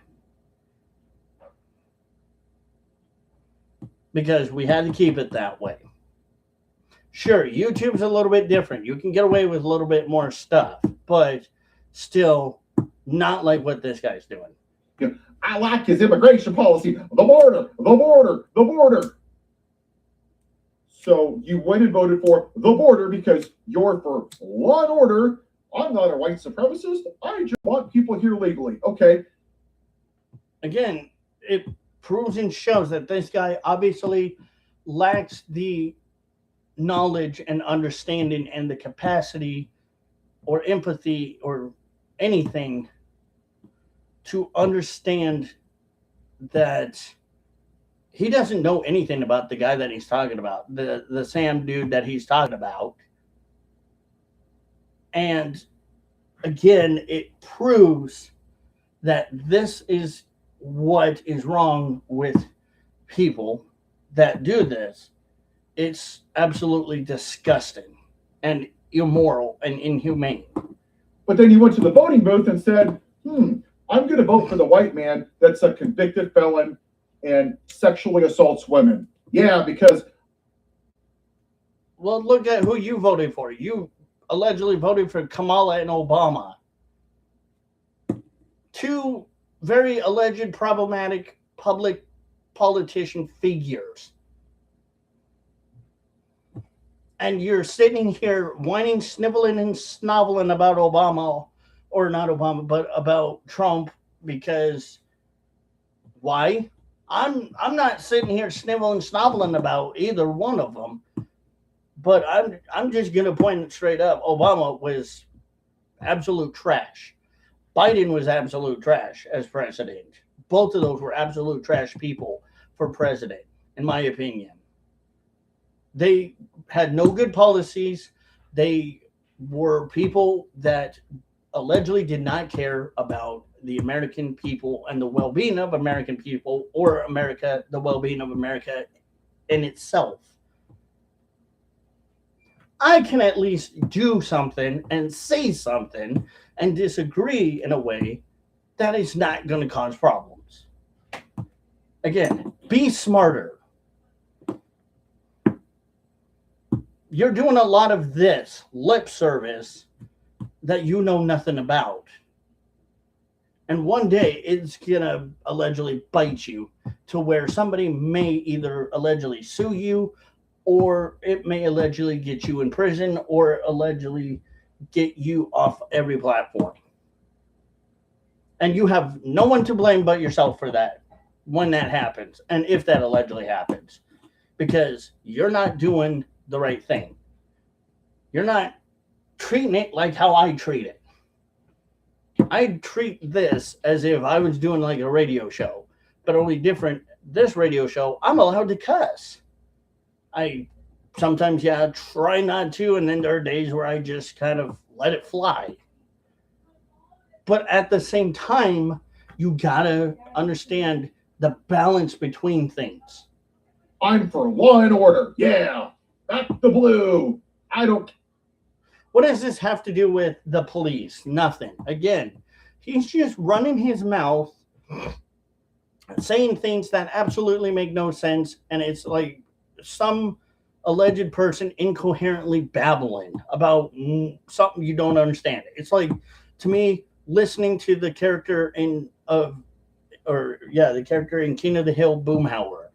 Because we had to keep it that way. Sure, YouTube's a little bit different. You can get away with a little bit more stuff, but still not like what this guy's doing. I like his immigration policy. The border, the border, the border. So you went and voted for the border because you're for law and order. I'm not a white supremacist. I just want people here legally. Okay. Again, it proves and shows that this guy obviously lacks the knowledge and understanding and the capacity or empathy or anything to understand that he doesn't know anything about the guy that he's talking about, the Sam dude that he's talking about. And again, it proves that this is what is wrong with people that do this. It's absolutely disgusting and immoral and inhumane. But then you went to the voting booth and said, I'm going to vote for the white man that's a convicted felon and sexually assaults women. Yeah, because... Well, look at who you voted for. You allegedly voted for Kamala and Obama. Two very alleged problematic public politician figures. And you're sitting here whining, sniveling, and snoveling about Obama, or not Obama, but about Trump, because why? I'm not sitting here sniveling, snoveling about either one of them, but I'm just gonna point it straight up. Obama was absolute trash. Biden was absolute trash as president. Both of those were absolute trash people for president, in my opinion. They had no good policies. They were people that allegedly did not care about the American people and the well-being of American people or America, the well-being of America in itself. I can at least do something and say something and disagree in a way that is not going to cause problems. Again, be smarter. You're doing a lot of this lip service that you know nothing about. And one day it's going to allegedly bite you to where somebody may either allegedly sue you, or it may allegedly get you in prison, or allegedly get you off every platform. And you have no one to blame but yourself for that when that happens, and if that allegedly happens, because you're not doing the right thing. You're not treating it like how I treat it. I treat this as if I was doing like a radio show, but only different. This radio show, I'm allowed to cuss. I sometimes, try not to, and then there are days where I just kind of let it fly. But at the same time, You gotta understand the balance between things. I'm for law and order. Yeah. Back the blue. I don't. What does this have to do with the police? Nothing. Again, he's just running his mouth, saying things that absolutely make no sense, and it's like some alleged person incoherently babbling about something you don't understand. It's like, to me, listening to the character in the character in King of the Hill, Boomhauer.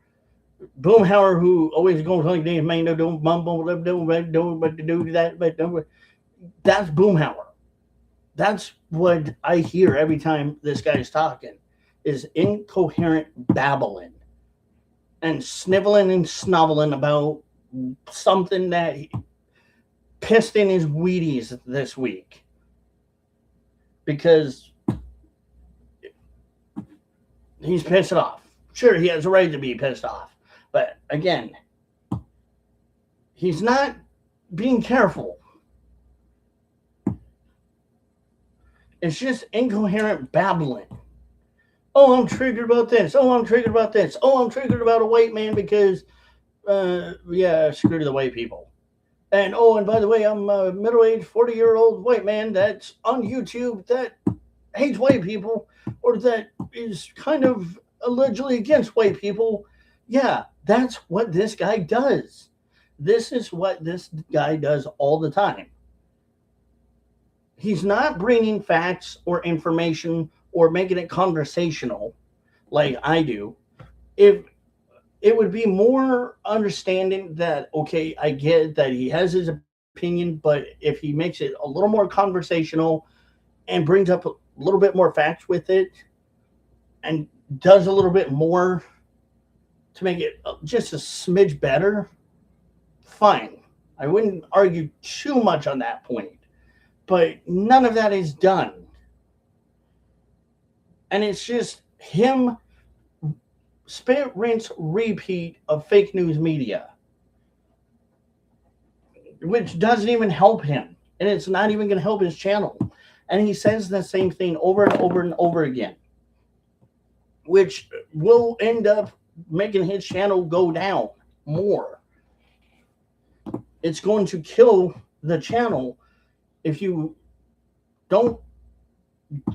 Boomhauer, who always goes like this, man, don't mumble, don't but to do that, but don't. That's Boomhauer. That's what I hear every time this guy's talking, is incoherent babbling and sniveling and snoveling about something that he pissed in his Wheaties this week. Because he's pissed off. Sure, he has a right to be pissed off. But again, he's not being careful. It's just incoherent babbling. Oh, I'm triggered about this. Oh, I'm triggered about this. Oh, I'm triggered about a white man because, screw the white people. And, oh, and by the way, I'm a middle-aged 40-year-old white man that's on YouTube that hates white people, or that is kind of allegedly against white people. Yeah, that's what this guy does. This is what this guy does all the time. He's not bringing facts or information or making it conversational like I do. If it would be more understanding that, okay, I get that he has his opinion, but if he makes it a little more conversational and brings up a little bit more facts with it and does a little bit more to make it just a smidge better, fine. I wouldn't argue too much on that point. But none of that is done. And it's just him spit, rinse, repeat of fake news media, which doesn't even help him. And it's not even going to help his channel. And he says the same thing over and over and over again, which will end up making his channel go down more. It's going to kill the channel if you don't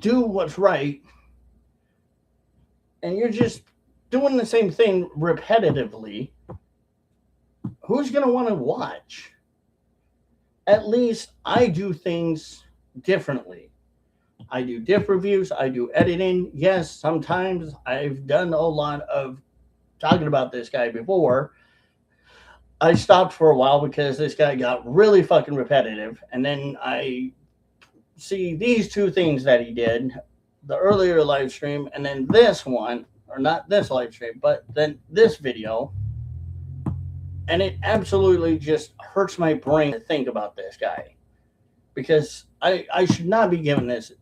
do what's right and you're just doing the same thing repetitively. Who's going to want to watch? At least I do things differently. I do diff reviews. I do editing. Yes, sometimes I've done a lot of talking about this guy before. I stopped for a while because this guy got really fucking repetitive. And then I see these two things that he did, the earlier live stream and then this one, or not this live stream, but then this video. And it absolutely just hurts my brain to think about this guy, because I should not be giving this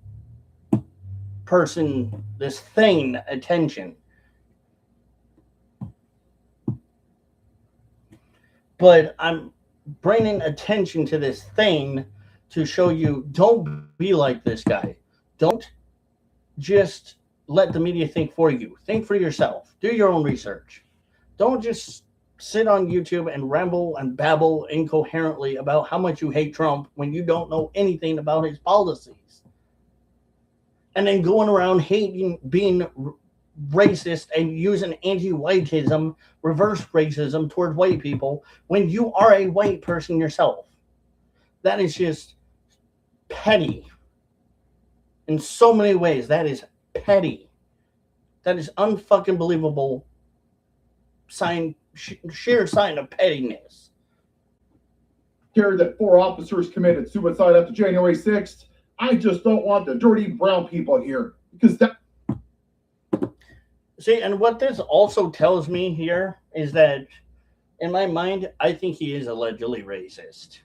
person, this thing, attention. But I'm bringing attention to this thing to show you, don't be like this guy. Don't just let the media think for you. Think for yourself. Do your own research. Don't just sit on YouTube and ramble and babble incoherently about how much you hate Trump when you don't know anything about his policies. And then going around hating, being racist and using anti-whiteism, reverse racism towards white people when you are a white person yourself. That is just petty. In so many ways, that is petty. That is unfucking believable sheer sign of pettiness. Here that 4 officers committed suicide after January 6th. I just don't want the dirty brown people here, because that. See, and what this also tells me here is that, in my mind, I think he is allegedly racist.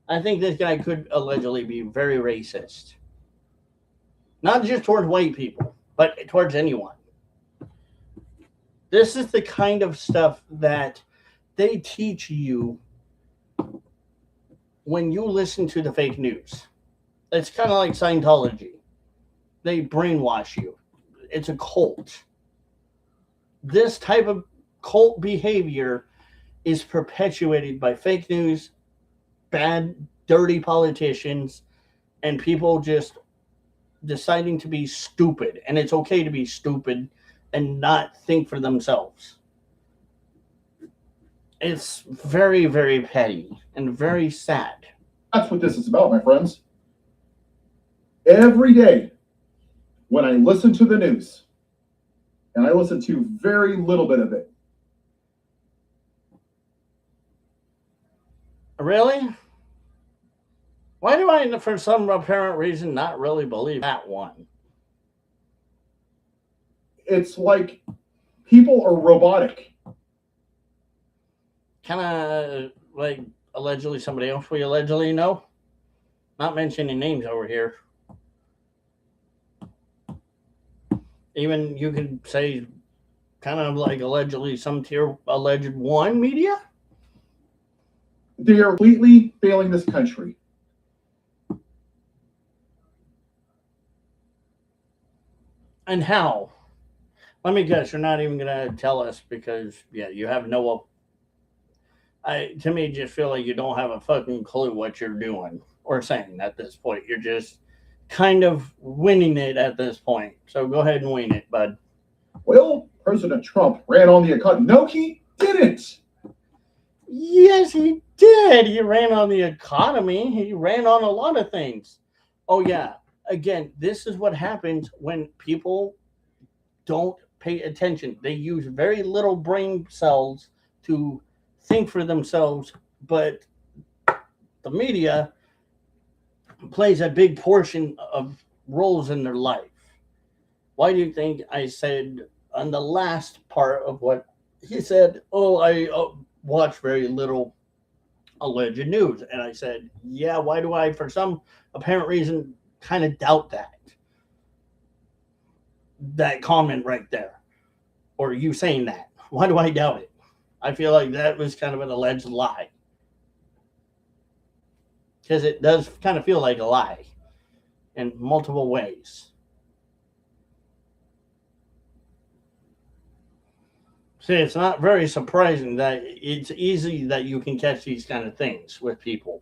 I think this guy could allegedly be very racist. Not just towards white people, but towards anyone. This is the kind of stuff that they teach you when you listen to the fake news. It's kind of like Scientology. They brainwash you. it's a cult. This type of cult behavior is perpetuated by fake news, bad, dirty politicians, and people just deciding to be stupid. And it's okay to be stupid and not think for themselves. It's very, very petty and very sad. That's what this is about, my friends. Every day when I listen to the news, and I listen to very little bit of it. Really? Why do I, for some apparent reason, not really believe that one? It's like people are robotic. Kind of like allegedly somebody else we allegedly know. Not mentioning names over here. Even you could say kind of like allegedly some tier alleged one media. They are completely failing this country. And how? Let me guess, you're not even going to tell us because, yeah, you have no. To me, just feel like you don't have a fucking clue what you're doing or saying at this point. You're just kind of winning it at this point. So go ahead and win it, bud. Well, President Trump ran on the economy. No, he didn't. Yes, he did. He ran on the economy. He ran on a lot of things. Oh, yeah. Again, this is what happens when people don't pay attention. They use very little brain cells to think for themselves, but the media plays a big portion of roles in their life. Why do you think I said on the last part of what he said, I watch very little alleged news? And I said, yeah, why do I, for some apparent reason, kind of doubt that comment right there, or you saying that? Why do I doubt it? I feel like that was kind of an alleged lie, because it does kind of feel like a lie in multiple ways. See, it's not very surprising that it's easy that you can catch these kind of things with people.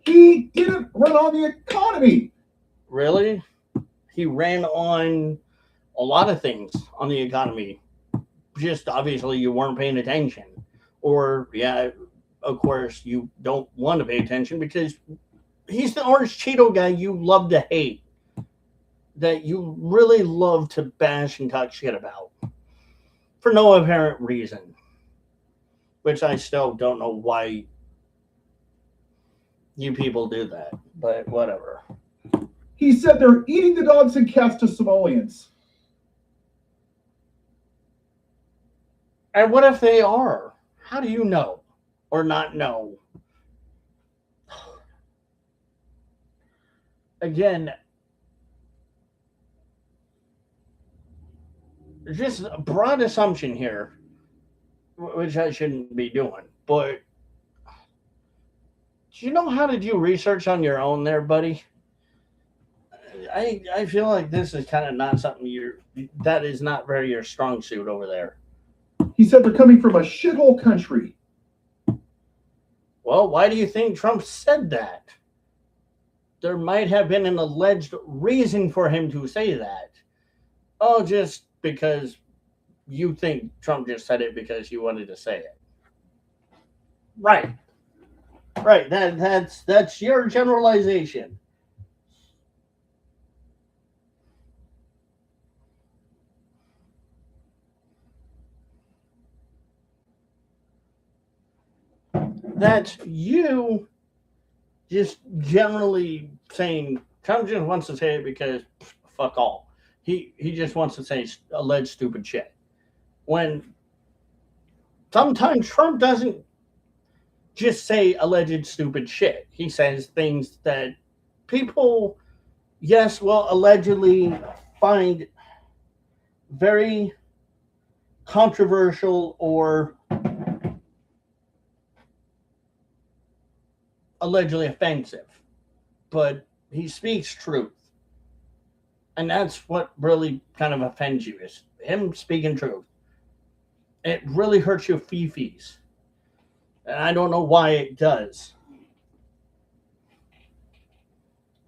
He didn't run on the economy. Really? He ran on a lot of things on the economy. Just obviously you weren't paying attention. Or, yeah, of course, you don't want to pay attention because he's the orange Cheeto guy you love to hate. That you really love to bash and talk shit about. For no apparent reason. Which I still don't know why you people do that. But whatever. He said they're eating the dogs and cats to Somalians. And what if they are? How do you know? Or not know? Again, just a broad assumption here, which I shouldn't be doing. But do you know how to do research on your own there, buddy? I feel like this is kind of not something that is not very your strong suit over there. He said they're coming from a shithole country. Well, why do you think Trump said that? There might have been an alleged reason for him to say that. Oh, just because you think Trump just said it because you wanted to say it. Right. Right. That's your generalization. That's you just generally saying Trump just wants to say it because fuck all. He just wants to say alleged stupid shit. When sometimes Trump doesn't just say alleged stupid shit. He says things that people, yes, will allegedly find very controversial or allegedly offensive, but he speaks truth. And that's what really kind of offends you, is him speaking truth. It really hurts your fifis. And I don't know why it does.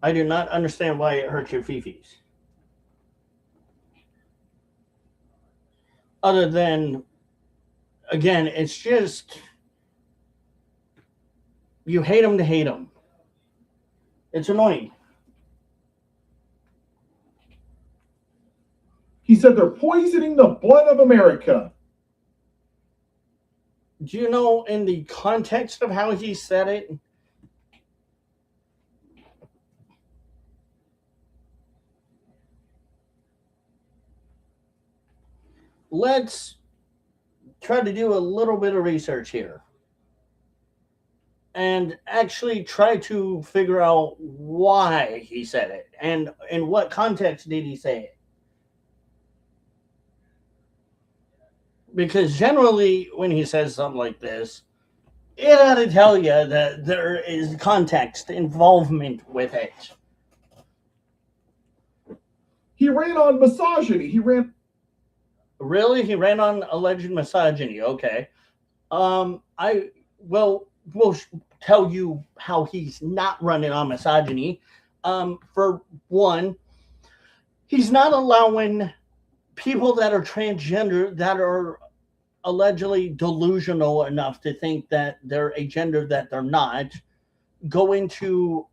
I do not understand why it hurts your fifis. Other than, again, it's just, you hate him to hate him. It's annoying. He said they're poisoning the blood of America. Do you know in the context of how he said it? Let's try to do a little bit of research here and actually try to figure out why he said it and in what context did he say it. Because generally, when he says something like this, it ought to tell you that there is context, involvement with it. He ran on misogyny. Really? He ran on alleged misogyny. Okay. I will tell you how he's not running on misogyny. For one, he's not allowing people that are transgender, that are allegedly delusional enough to think that they're a gender that they're not, go into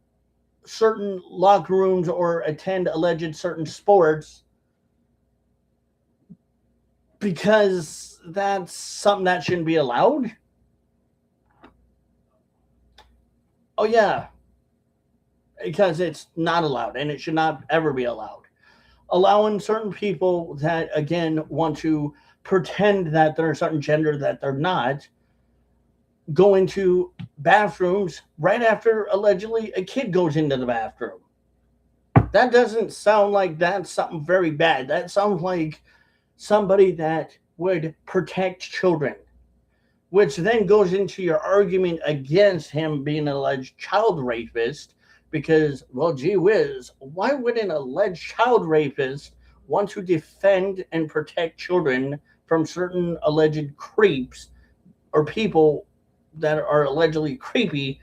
certain locker rooms or attend alleged certain sports, because that's something that shouldn't be allowed. Oh yeah, because it's not allowed and it should not ever be allowed. Allowing certain people that, again, want to pretend that they're a certain gender that they're not, go into bathrooms right after allegedly a kid goes into the bathroom. That doesn't sound like that's something very bad. That sounds like somebody that would protect children, which then goes into your argument against him being an alleged child rapist. Because, well, gee whiz, why would an alleged child rapist want to defend and protect children from certain alleged creeps or people that are allegedly creepy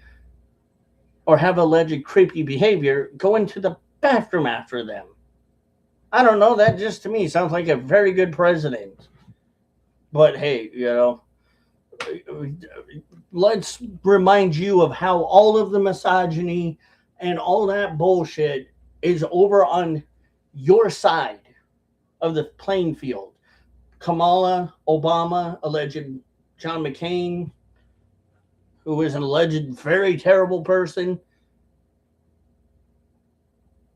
or have alleged creepy behavior, go into the bathroom after them? I don't know. That just to me sounds like a very good president. But hey, let's remind you of how all of the misogyny and all that bullshit is over on your side of the playing field. Kamala, Obama, alleged John McCain, who is an alleged very terrible person.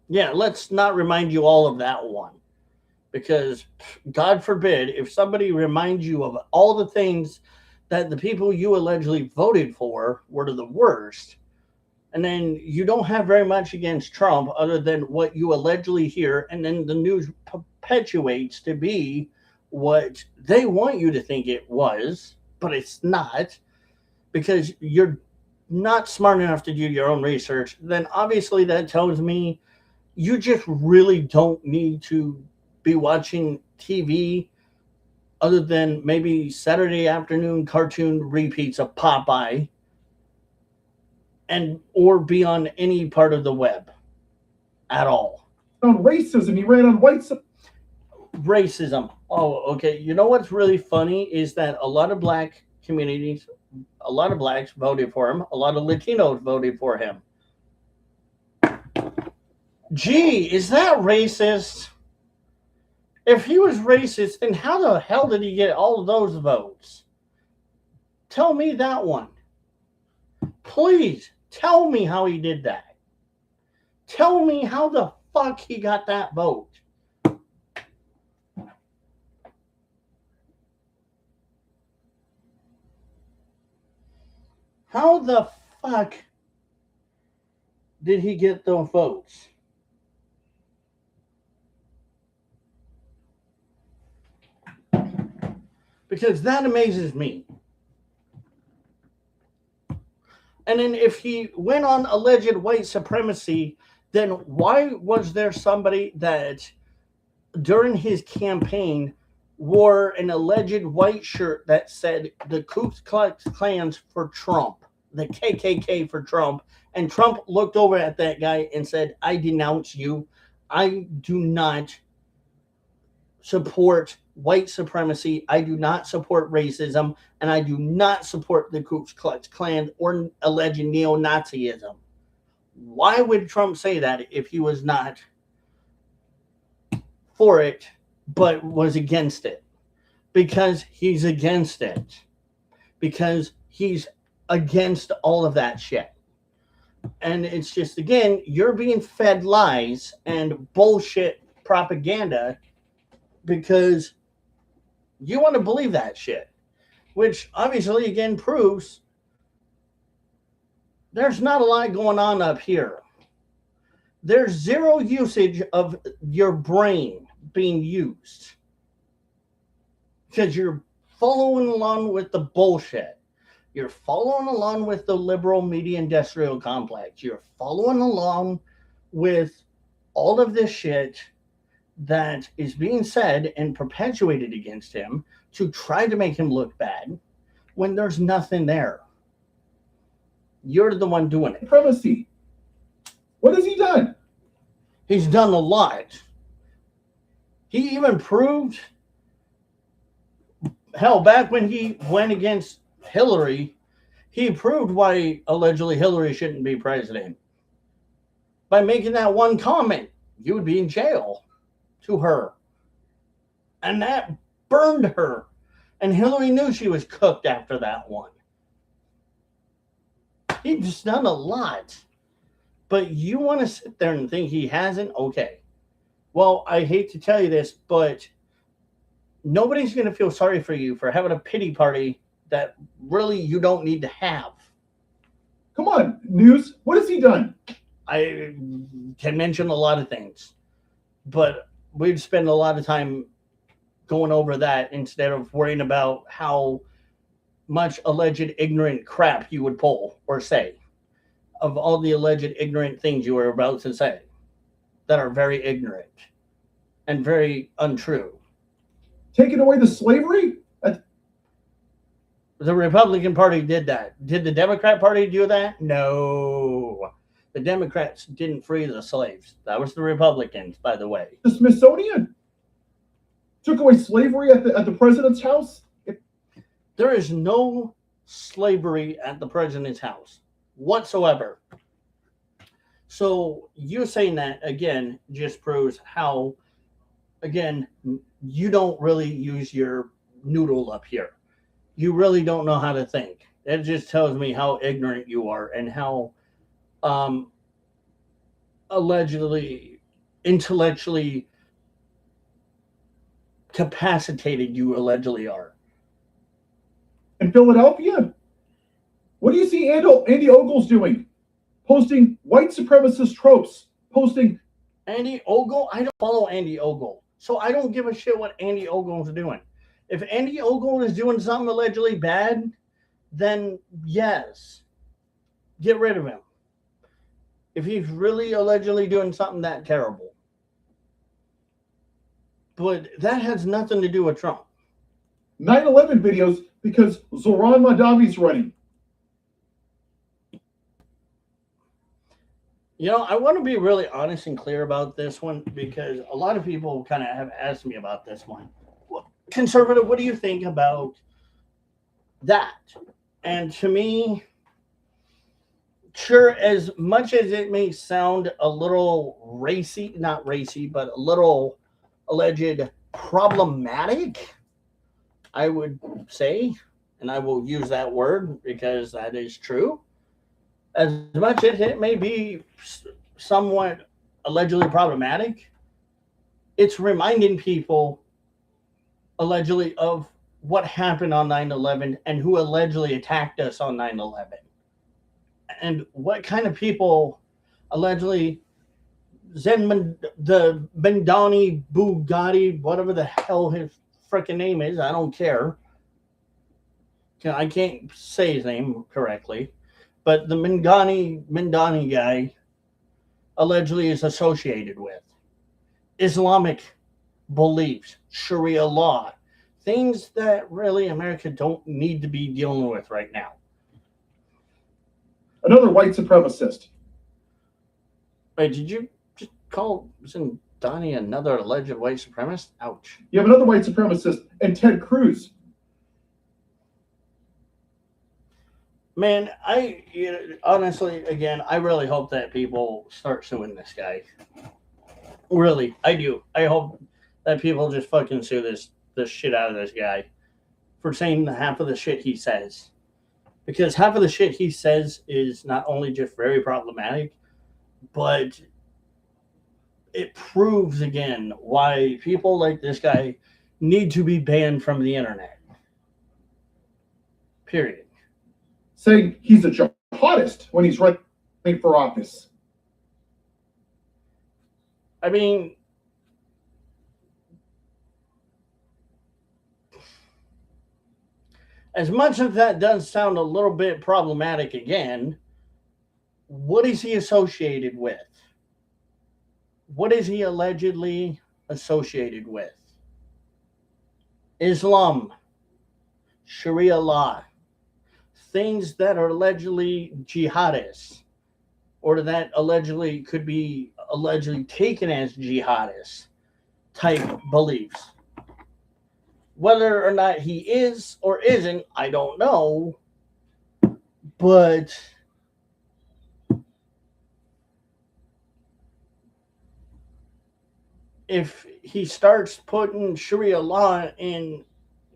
Yeah, let's not remind you all of that one. Because, God forbid, if somebody reminds you of all the things that the people you allegedly voted for were the worst, and then you don't have very much against Trump other than what you allegedly hear, and then the news perpetuates to be what they want you to think it was, but it's not, because you're not smart enough to do your own research, then obviously that tells me you just really don't need to be watching TV other than maybe Saturday afternoon cartoon repeats of Popeye, and or be on any part of the web at all. On racism, he ran on white racism. Oh, okay. You know what's really funny is that a lot of black communities, a lot of blacks voted for him, a lot of Latinos voted for him. Gee, is that racist? If he was racist, then how the hell did he get all of those votes? Tell me that one. Please tell me how he did that. Tell me how the fuck he got that vote. How the fuck did he get those votes? Because that amazes me. And then if he went on alleged white supremacy then why was there somebody that during his campaign wore an alleged white shirt that said the Ku Klux Klan's for Trump, the KKK for Trump, and Trump looked over at that guy and said, I denounce you. I do not support white supremacy. I do not support racism, and I do not support the Ku Klux Klan or alleged neo-Nazism. Why would Trump say that if he was not for it, but was against it? Because he's against it. Because he's against all of that shit. And it's just, again, you're being fed lies and bullshit propaganda because you want to believe that shit, which obviously, again, proves there's not a lot going on up here. There's zero usage of your brain being used because you're following along with the bullshit. You're following along with the liberal media industrial complex. You're following along with all of this shit that is being said and perpetuated against him to try to make him look bad when there's nothing there. You're the one doing it. Supremacy. What has he done? He's done a lot. He even proved, hell, back when he went against Hillary, he proved why allegedly Hillary shouldn't be president. By making that one comment, you would be in jail to her. And that burned her. And Hillary knew she was cooked after that one. He's just done a lot. But you want to sit there and think he hasn't? Okay. Well, I hate to tell you this, but nobody's going to feel sorry for you for having a pity party that really you don't need to have. Come on, News. What has he done? I can mention a lot of things, but we'd spend a lot of time going over that instead of worrying about how much alleged ignorant crap you would pull or say of all the alleged ignorant things you were about to say that are very ignorant and very untrue. Taking away the slavery? The Republican Party did that. Did the Democrat Party do that? No. The Democrats didn't free the slaves. That was the Republicans, by the way. The Smithsonian took away slavery at the president's house? There is no slavery at the president's house whatsoever. So you saying that, again, just proves how, again, you don't really use your noodle up here. You really don't know how to think. It just tells me how ignorant you are and how allegedly intellectually capacitated you allegedly are. In Philadelphia? What do you see Andy Ogles doing? Posting white supremacist tropes. Posting Andy Ogle? I don't follow Andy Ogle. So I don't give a shit what Andy Ogle is doing. If Andy Ogle is doing something allegedly bad, then yes, get rid of him. If he's really allegedly doing something that terrible. But that has nothing to do with Trump. 9/11 videos because Zoran Mahdavi's running. You know, I want to be really honest and clear about this one because a lot of people kind of have asked me about this one. Conservative, what do you think about that? And to me, sure, as much as it may sound a little racy, not racy, but a little alleged problematic, I would say, and I will use that word because that is true. As much as it may be somewhat allegedly problematic, it's reminding people allegedly of what happened on 9/11 and who allegedly attacked us on 9/11 and what kind of people allegedly the Bendani Bugatti, whatever the hell his freaking name is, I don't care. I can't say his name correctly, but the Mindani guy allegedly is associated with. Islamic beliefs, Sharia law, things that really America don't need to be dealing with right now. Another white supremacist. Wait, did you just call Donnie another alleged white supremacist? Ouch. You have another white supremacist and Ted Cruz. Man, honestly, again, I really hope that people start suing this guy. Really, I do. I hope that people just fucking sue this shit out of this guy for saying half of the shit he says. Because half of the shit he says is not only just very problematic, but it proves again why people like this guy need to be banned from the internet. Period. Saying he's a jihadist when he's running for office. I mean, as much as that does sound a little bit problematic again, what is he associated with? What is he allegedly associated with? Islam, Sharia law, things that are allegedly jihadists, or that allegedly could be allegedly taken as jihadist type beliefs. Whether or not he is or isn't, I don't know. But if he starts putting Sharia law in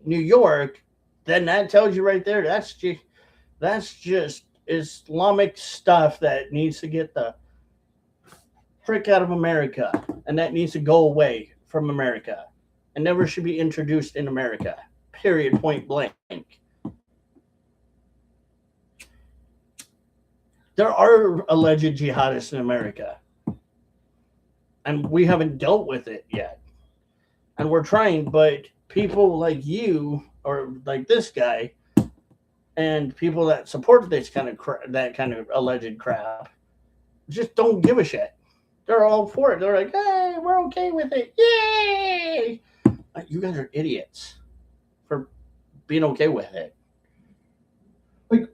New York, then that tells you right there that's just Islamic stuff that needs to get the frick out of America, and that needs to go away from America and never should be introduced in America. Period. Point blank. There are alleged jihadists in America, and we haven't dealt with it yet. And we're trying, but people like you or like this guy and people that support this kind of that kind of alleged crap just don't give a shit. They're all for it. They're like, hey, we're okay with it. Yay! You guys are idiots for being okay with it. Like,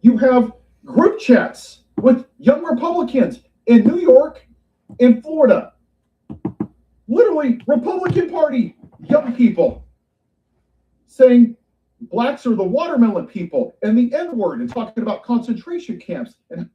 you have group chats with young Republicans in New York, in Florida. Literally, Republican Party young people saying blacks are the watermelon people and the N-word and talking about concentration camps. And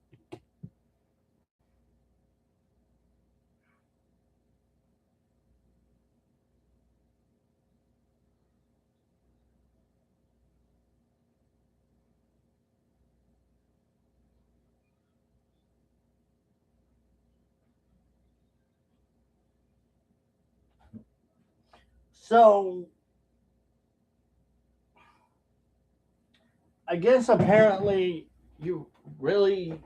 So, I guess apparently you really.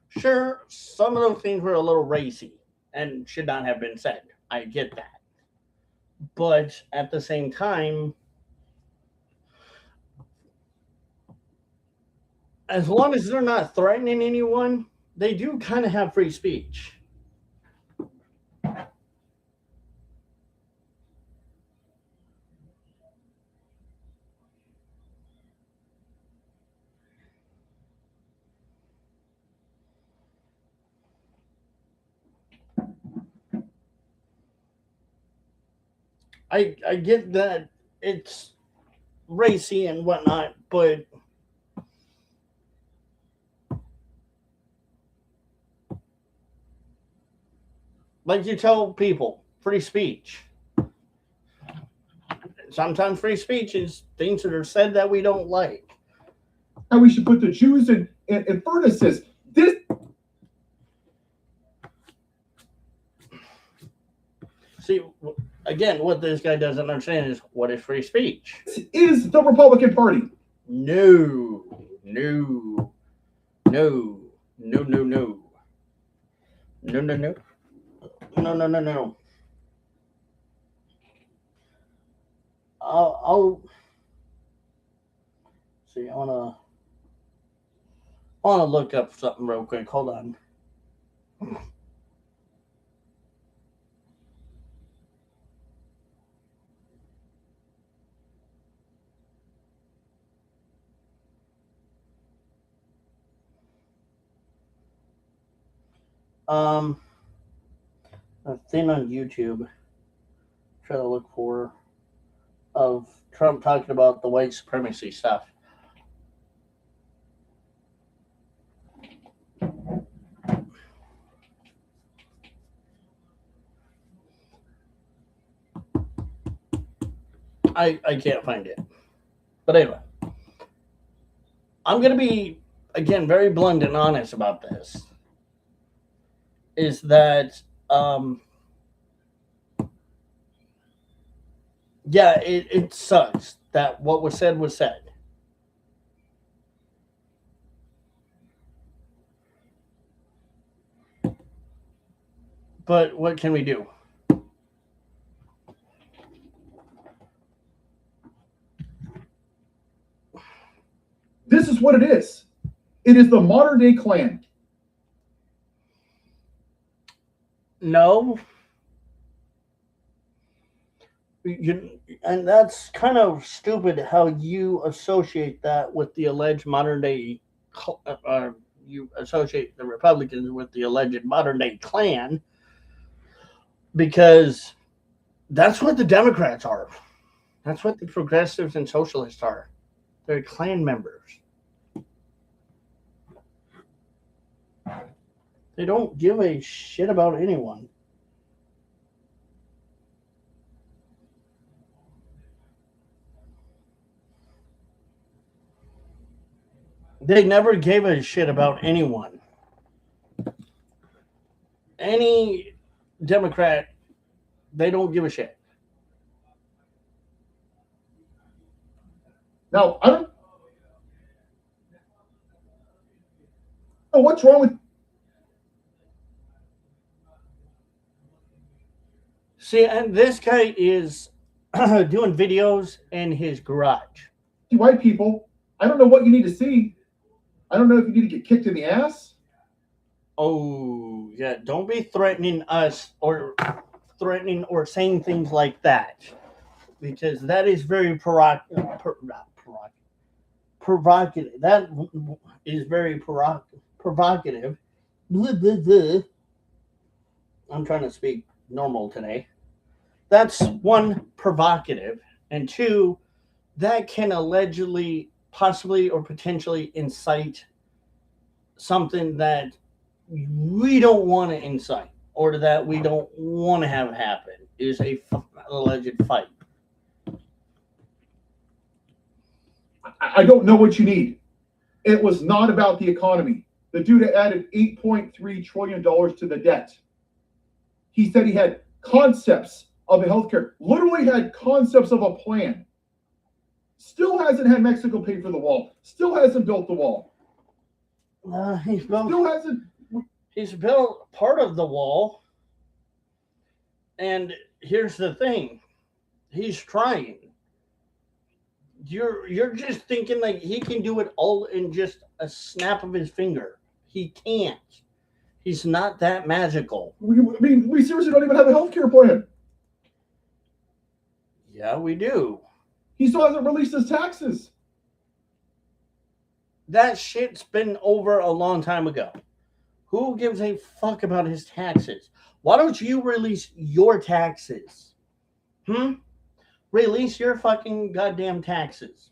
Sure, some of those things were a little racy and should not have been said. I get that. But at the same time, as long as they're not threatening anyone, they do kind of have free speech. I get that it's racy and whatnot, but like you tell people, free speech. Sometimes free speech is things that are said that we don't like. how we should put the Jews in furnaces. This See, again, what this guy doesn't understand is what is free speech. is the Republican Party. No, no, no, no, no, no, no, no, no, no, no, no, no. I'll see. I wanna. I want to look up something real quick. Hold on. A thing on YouTube. Try to look for of Trump talking about the white supremacy stuff. I can't find it. But anyway, I'm going to be, again, very blunt and honest about this. Is that, yeah, it sucks that what was said was said. But what can we do? This is what it is. It is the modern day Klan. No. And that's kind of stupid how you associate that with the alleged modern day, you associate the Republicans with the alleged modern day Klan, because that's what the Democrats are. That's what the progressives and socialists are. They're Klan members. They don't give a shit about anyone. They never gave a shit about anyone. Any Democrat, they don't give a shit. Now, I don't know what's wrong with. See, and this guy is doing videos in his garage. White people. I don't know what you need to see. I don't know if you need to get kicked in the ass. Oh, yeah. Don't be threatening us or saying things like that, because that is very provocative. That is very provocative. Blah, blah, blah. I'm trying to speak normal today. That's one, provocative, and two, that can allegedly, possibly, or potentially incite something that we don't want to incite, or that we don't want to have happen, is a alleged fight. I don't know what you need. It was not about the economy. The dude added $8.3 trillion to the debt. He said he had concepts of a healthcare, literally had concepts of a plan. Still hasn't had Mexico pay for the wall. Still hasn't built the wall. He's built part of the wall. And here's the thing. He's trying. You're just thinking like he can do it all in just a snap of his finger. He can't. He's not that magical. We seriously don't even have a healthcare plan. Yeah, we do. He still hasn't released his taxes. That shit's been over a long time ago. Who gives a fuck about his taxes? Why don't you release your taxes? Release your fucking goddamn taxes.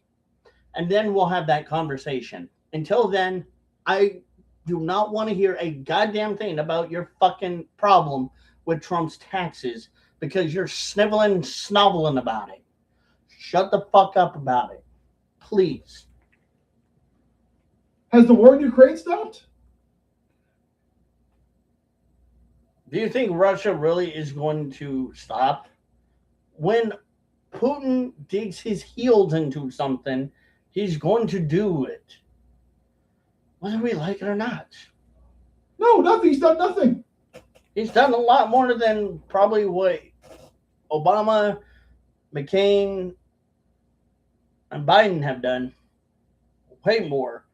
And then we'll have that conversation. Until then, I do not want to hear a goddamn thing about your fucking problem with Trump's taxes, because you're sniveling and snoveling about it. Shut the fuck up about it. Please. Has the war in Ukraine stopped? Do you think Russia really is going to stop? When Putin digs his heels into something, he's going to do it. Whether we like it or not. No, nothing. He's done nothing. He's done a lot more than probably what Obama, McCain, and Biden have done. Way more.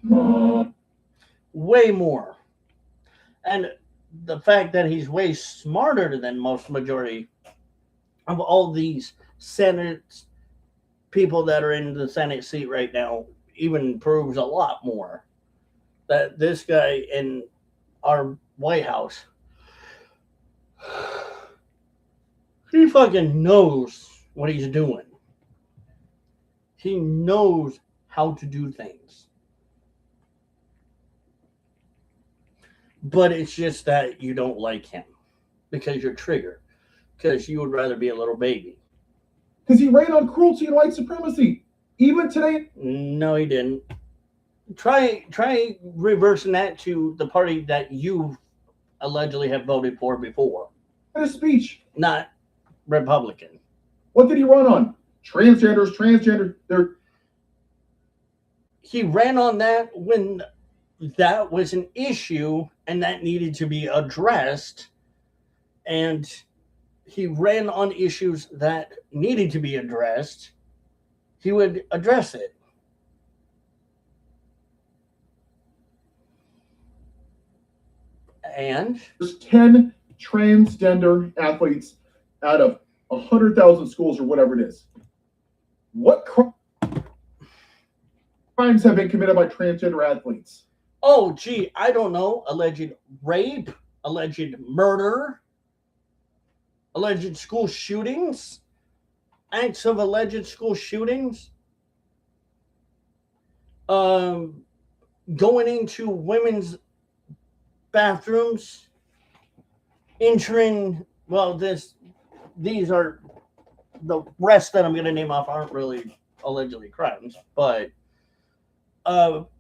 Way more. And the fact that he's way smarter than most majority of all these Senate people that are in the Senate seat right now even proves a lot more that this guy in our White House, he fucking knows what he's doing. He knows how to do things. But it's just that you don't like him because you're triggered. Because you would rather be a little baby. Because he ran on cruelty and white supremacy. Even today. No, he didn't. Try reversing that to the party that you allegedly have voted for before. In a speech. Not Republican. What did he run on? Transgender. He ran on that when that was an issue and that needed to be addressed. And he ran on issues that needed to be addressed. He would address it. And there's 10 transgender athletes out of 100,000 schools or whatever it is. What crimes have been committed by transgender athletes? Oh, gee, I don't know. Alleged rape, alleged murder, alleged school shootings, acts of alleged school shootings, going into women's bathrooms, entering, well, these are, the rest that I'm going to name off aren't really allegedly crimes, but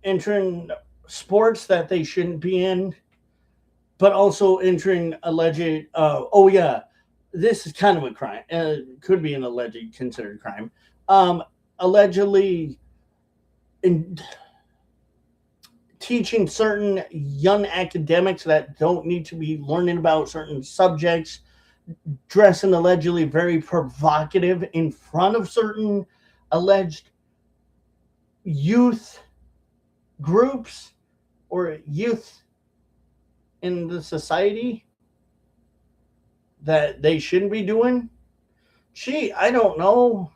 entering sports that they shouldn't be in, but also entering alleged, oh yeah, this is kind of a crime, could be an alleged considered crime, allegedly teaching certain young academics that don't need to be learning about certain subjects, dressing allegedly very provocative in front of certain alleged youth groups or youth in the society that they shouldn't be doing. Gee, I don't know.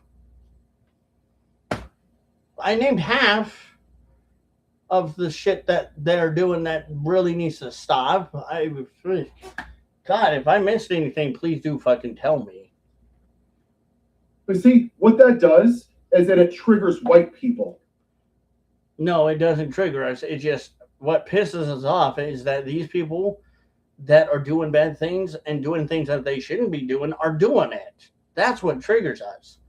I named half of the shit that they're doing that really needs to stop. God, if I missed anything, please do fucking tell me. But see, what that does is that it triggers white people. No, it doesn't trigger us. It just, what pisses us off is that these people that are doing bad things and doing things that they shouldn't be doing are doing it. That's what triggers us.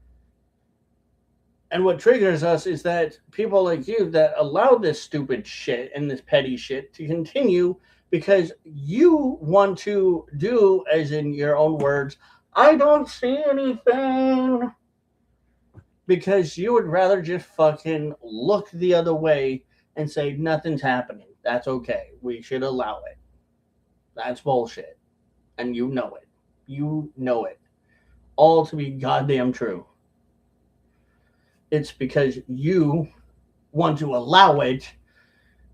And what triggers us is that people like you that allow this stupid shit and this petty shit to continue because you want to do, as in your own words, I don't see anything. Because you would rather just fucking look the other way and say nothing's happening. That's okay. We should allow it. That's bullshit. And you know it. You know it. All to be goddamn true. It's because you want to allow it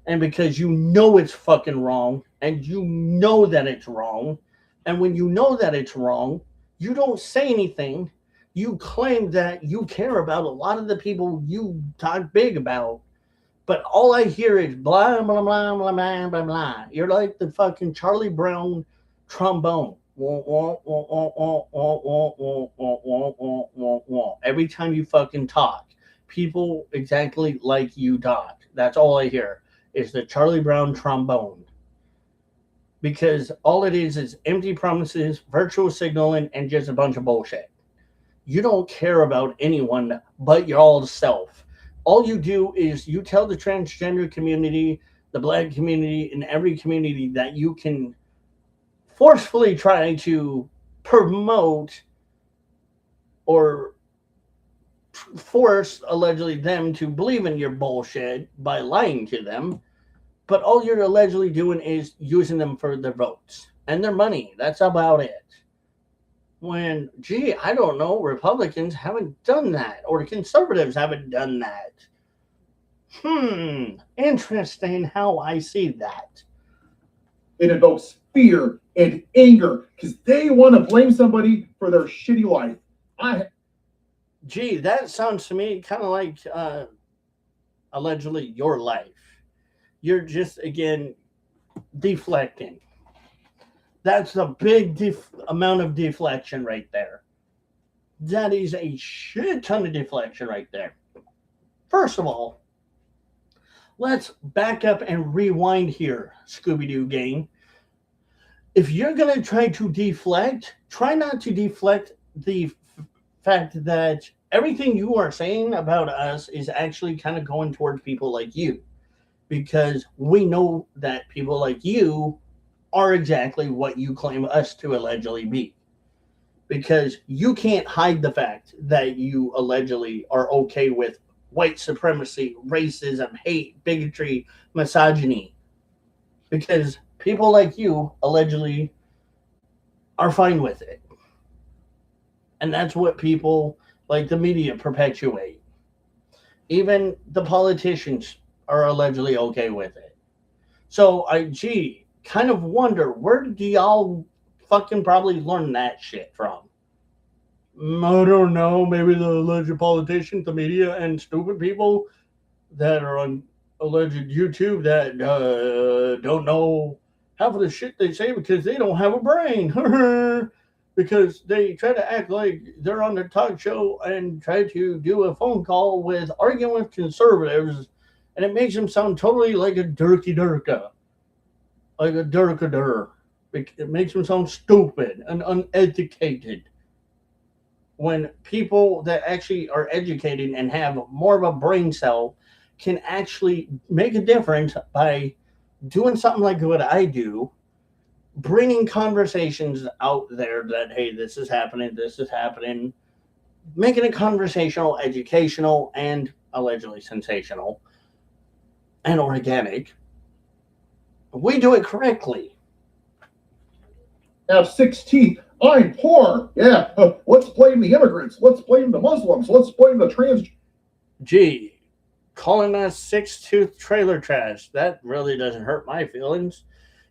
and because you know it's fucking wrong and you know that it's wrong. And when you know that it's wrong, you don't say anything. You claim that you care about a lot of the people you talk big about. But all I hear is blah, blah, blah, blah, blah, blah, blah. You're like the fucking Charlie Brown trombone. Every time you fucking talk, people exactly like you talk. That's all I hear is the Charlie Brown trombone. Because all it is empty promises, virtual signaling, and just a bunch of bullshit. You don't care about anyone but your old self. All you do is you tell the transgender community, the black community, and every community that you can forcefully try to promote or force allegedly them to believe in your bullshit by lying to them. But all you're allegedly doing is using them for their votes and their money. That's about it. When, gee, I don't know, Republicans haven't done that or conservatives haven't done that. Interesting how I see that. It invokes fear and anger because they want to blame somebody for their shitty life. Gee, that sounds to me kind of like allegedly your life. You're just, again, deflecting. That's a big amount of deflection right there. That is a shit ton of deflection right there. First of all, let's back up and rewind here, Scooby-Doo gang. If you're going to try to deflect, try not to deflect the fact that everything you are saying about us is actually kind of going towards people like you. Because we know that people like you are exactly what you claim us to allegedly be. Because you can't hide the fact that you allegedly are okay with white supremacy, racism, hate, bigotry, misogyny. Because people like you allegedly are fine with it. And that's what people like the media perpetuate. Even the politicians are allegedly okay with it. So kind of wonder, where do y'all fucking probably learn that shit from? I don't know. Maybe the alleged politicians, the media, and stupid people that are on alleged YouTube that don't know half of the shit they say because they don't have a brain. Because they try to act like they're on the talk show and try to do a phone call with arguing with conservatives, and it makes them sound totally like a durky durka. Like a durka. It makes them sound stupid and uneducated. When people that actually are educated and have more of a brain cell can actually make a difference by doing something like what I do, bringing conversations out there that, hey, this is happening, making it conversational, educational, and allegedly sensational and organic. We do it correctly. Have 6 teeth. I'm poor. Yeah, let's blame the immigrants. Let's blame the Muslims. Let's blame the trans. Gee, calling us 6-tooth trailer trash, that really doesn't hurt my feelings.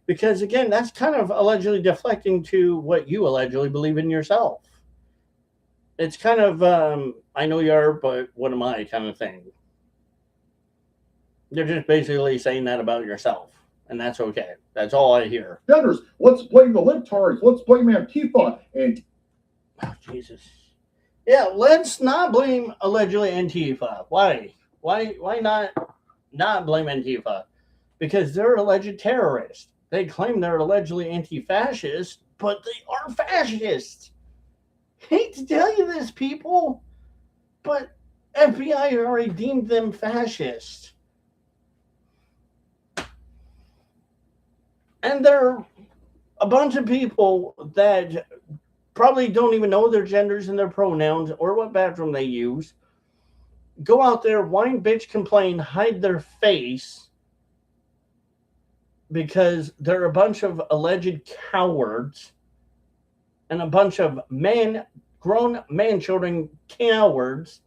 Because, again, that's kind of allegedly deflecting to what you allegedly believe in yourself. It's kind of, I know you are, but what am I kind of thing. You're just basically saying that about yourself. And that's okay. That's all I hear. Genders. Let's blame the libtards. Let's blame Antifa. And oh, Jesus. Yeah, let's not blame allegedly Antifa. Why? Why not blame Antifa? Because they're alleged terrorists. They claim they're allegedly anti-fascist, but they are fascists. Hate to tell you this, people, but FBI already deemed them fascist. And they're a bunch of people that probably don't even know their genders and their pronouns or what bathroom they use. Go out there, whine, bitch, complain, hide their face because they're a bunch of alleged cowards and a bunch of grown man children cowards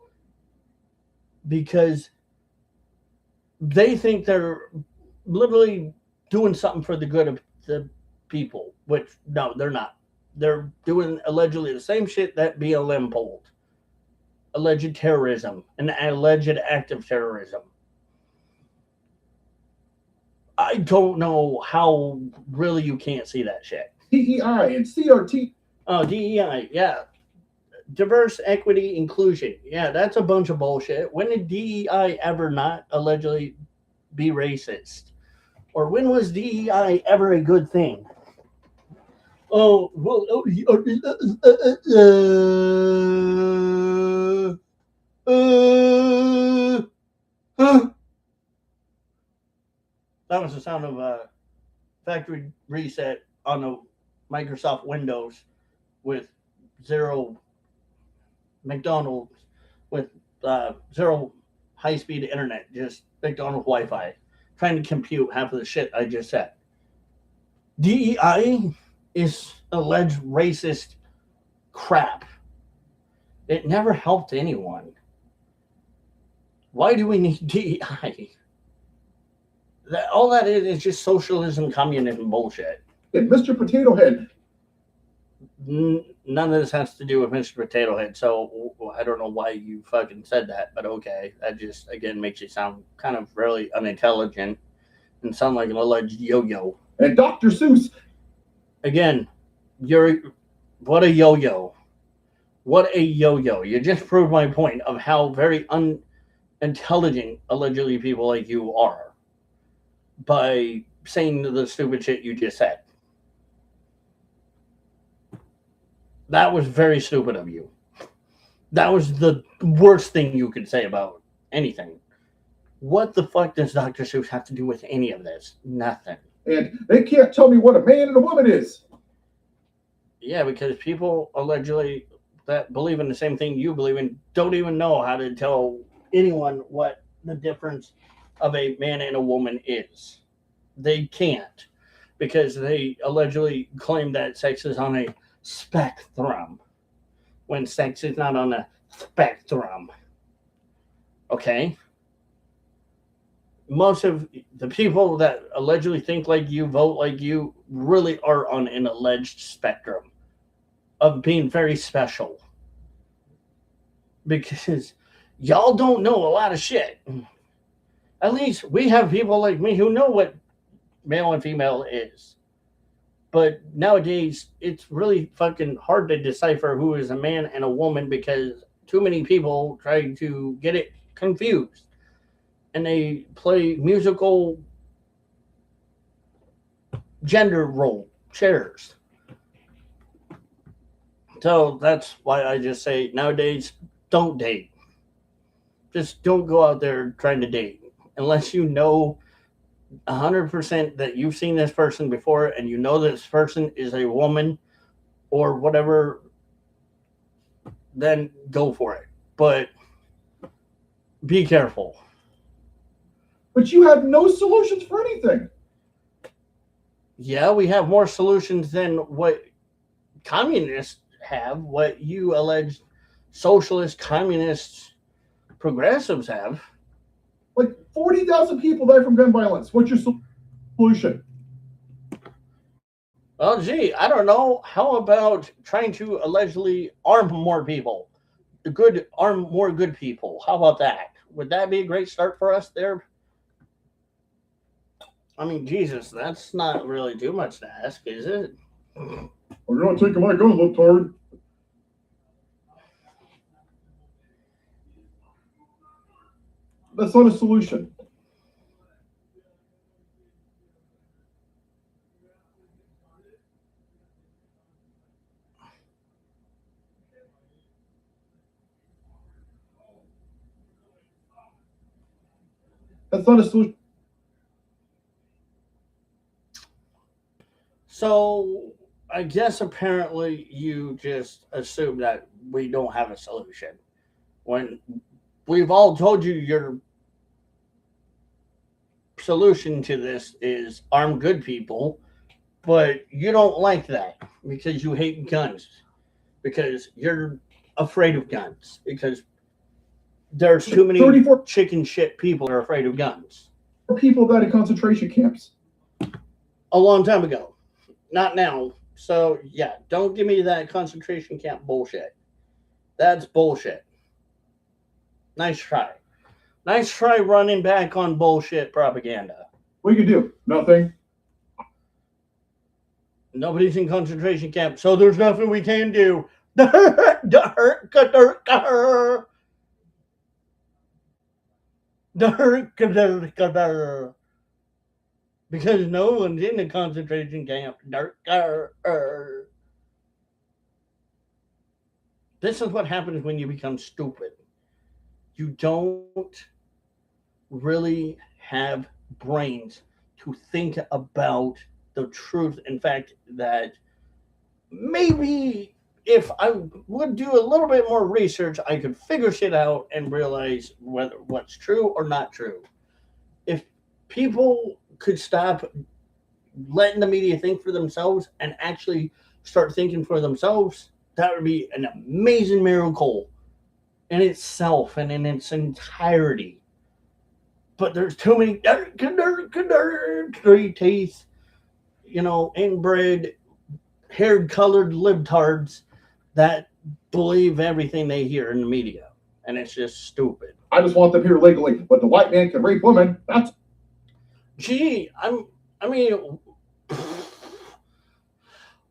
because they think they're literally doing something for the good of the people, which no, they're not. They're doing allegedly the same shit that BLM pulled. Alleged terrorism, an alleged act of terrorism. I don't know how really you can't see that shit. DEI and CRT. Oh, DEI, yeah. Diverse, equity, inclusion. Yeah, that's a bunch of bullshit. When did DEI ever not allegedly be racist? Or when was DEI ever a good thing? Oh, well, that was the sound of a factory reset on the Microsoft Windows with zero McDonald's, with zero high-speed internet, just McDonald's Wi-Fi, trying to compute half of the shit I just said. DEI is alleged racist crap. It never helped anyone. Why do we need DEI? All that is just socialism, communism bullshit. And Mr. Potato Head. None of this has to do with Mr. Potato Head, so I don't know why you fucking said that, but okay. That just, again, makes you sound kind of really unintelligent and sound like an alleged yo-yo. And Dr. Seuss. Again, what a yo-yo. What a yo-yo. You just proved my point of how very unintelligent, allegedly, people like you are by saying the stupid shit you just said. That was very stupid of you. That was the worst thing you could say about anything. What the fuck does Dr. Seuss have to do with any of this? Nothing. And they can't tell me what a man and a woman is. Yeah, because people allegedly that believe in the same thing you believe in don't even know how to tell anyone what the difference of a man and a woman is. They can't, because they allegedly claim that sex is on a spectrum when sex is not on a spectrum. Okay? Most of the people that allegedly think like you, vote like you, really are on an alleged spectrum of being very special. Because y'all don't know a lot of shit. At least we have people like me who know what male and female is. But nowadays, it's really fucking hard to decipher who is a man and a woman because too many people try to get it confused. And they play musical gender role chairs. So that's why I just say nowadays, don't date. Just don't go out there trying to date unless you know 100% that you've seen this person before and you know this person is a woman or whatever, then go for it. But be careful. But you have no solutions for anything. Yeah, we have more solutions than what communists have, what you alleged socialist, communists, progressives have. Like 40,000 people die from gun violence. What's your solution? Well, gee, I don't know. How about trying to allegedly arm more people? Arm more good people. How about that? Would that be a great start for us there? I mean, Jesus, that's not really too much to ask, is it? We're not taking my gun, libtard. That's not a solution. That's not a solution. So I guess apparently you just assume that we don't have a solution when we've all told you your solution to this is arm good people, but you don't like that because you hate guns, because you're afraid of guns, because there's too many 34 chicken shit people that are afraid of guns. people died in concentration camps. A long time ago. Not now. So, yeah, don't give me that concentration camp bullshit. That's bullshit. Nice try. Nice try running back on bullshit propaganda. What you can do? Nothing. Nobody's in concentration camp, so there's nothing we can do. Because no one's in the concentration camp. This is what happens when you become stupid. You don't really have brains to think about the truth. In fact, that maybe if I would do a little bit more research, I could figure shit out and realize what's true or not true. If people could stop letting the media think for themselves and actually start thinking for themselves, that would be an amazing miracle in itself and in its entirety. but there's too many three teeth, inbred, haired-colored libtards that believe everything they hear in the media, and it's just stupid. I just want them here legally, but the white man can rape women. That's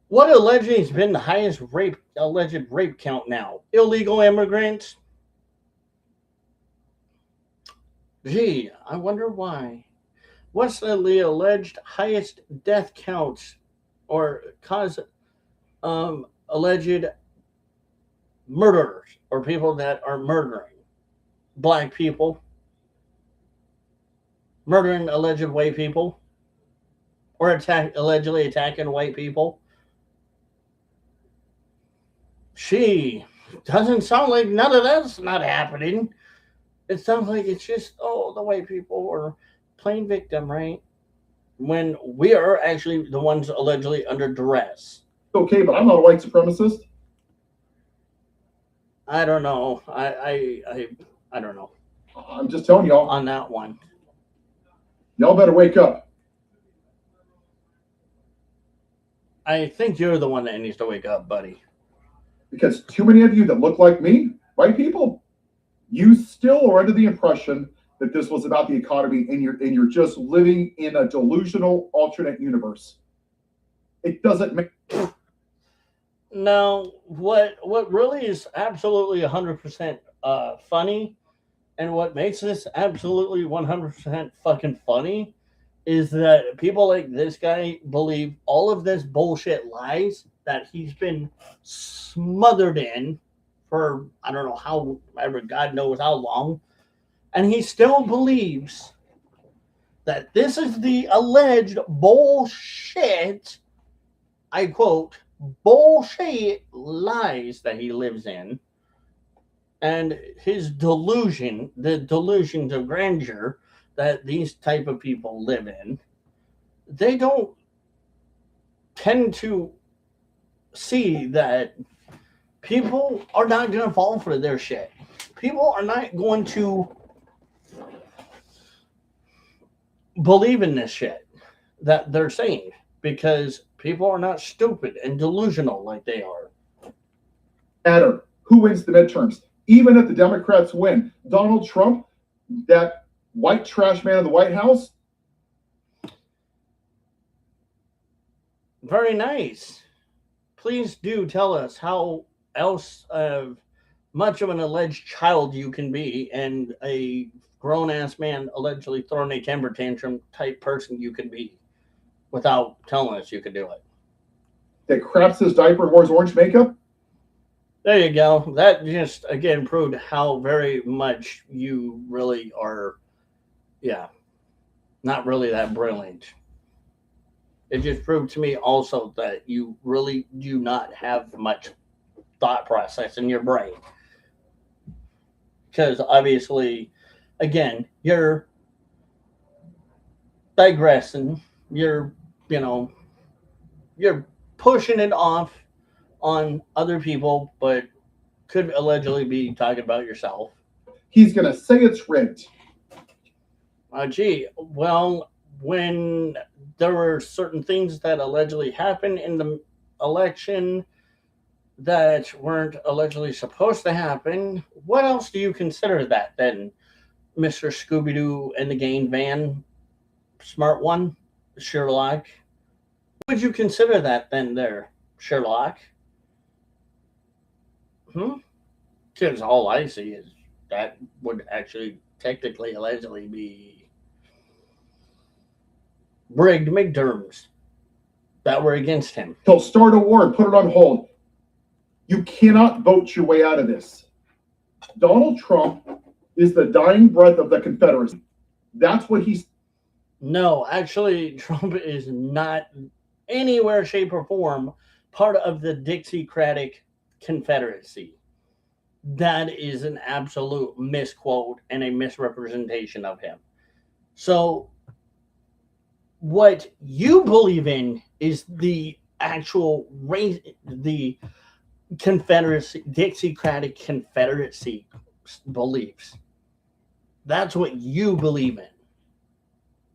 what allegedly has been the highest alleged rape count now? Illegal immigrants. Gee, I wonder why. What's the alleged highest death counts or alleged murderers or people that are murdering black people, murdering alleged white people, or allegedly attacking white people? She doesn't sound like none of that's not happening. It sounds like it's just, the white people are playing victim, right? When we are actually the ones allegedly under duress. okay, but I'm not a white supremacist. I don't know. I don't know. I'm just telling y'all. On that one. Y'all better wake up. I think you're the one that needs to wake up, buddy. Because too many of you that look like me, white people, you still are under the impression that this was about the economy, and you're just living in a delusional alternate universe. It doesn't make. No, what really is absolutely 100% funny, and what makes this absolutely 100% fucking funny, is that people like this guy believe all of this bullshit lies that he's been smothered in for I don't know how ever, God knows how long, and he still believes that this is the alleged bullshit, I quote, bullshit lies that he lives in, and his delusion, the delusions of grandeur that these type of people live in, they don't tend to see that people are not going to fall for their shit. People are not going to believe in this shit that they're saying, because people are not stupid and delusional like they are. Matter who wins the midterms. Even if the Democrats win, Donald Trump, that white trash man in the White House. Very nice. Please do tell us how else much of an alleged child you can be and a grown-ass man allegedly throwing a temper tantrum type person you can be without telling us you could do it. That craps his diaper and wears orange makeup? There you go. That just, again, proved how very much you really are, not really that brilliant. It just proved to me also that you really do not have much thought process in your brain. Because obviously, again, you're digressing. You're pushing it off on other people, but could allegedly be talking about yourself. He's going to say it's rigged. Well, when there were certain things that allegedly happened in the election that weren't allegedly supposed to happen, what else do you consider that then, Mr. Scooby-Doo and the Game Van, smart one, Sherlock? What would you consider that then there, Sherlock? Because all I see is that would actually technically, allegedly be rigged midterms that were against him. He'll start a war and put it on hold. You cannot vote your way out of this. Donald Trump is the dying breath of the Confederacy. That's what he's. No, actually, Trump is not anywhere, shape, or form part of the Dixiecratic Confederacy. That is an absolute misquote and a misrepresentation of him. So, what you believe in is the actual race, the Confederacy, Dixiecratic Confederacy beliefs. That's what you believe in.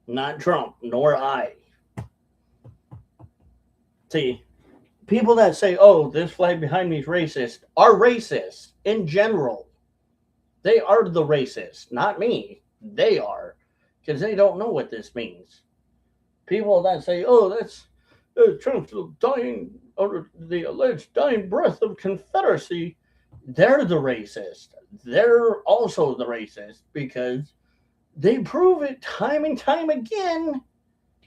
not Trump, nor I. See, people that say, oh, this flag behind me is racist, are racist in general. They are the racist, not me. They are, because they don't know what this means. People that say, oh, that's Trump's dying, or the alleged dying breath of Confederacy, they're the racist. They're also the racist because they prove it time and time again.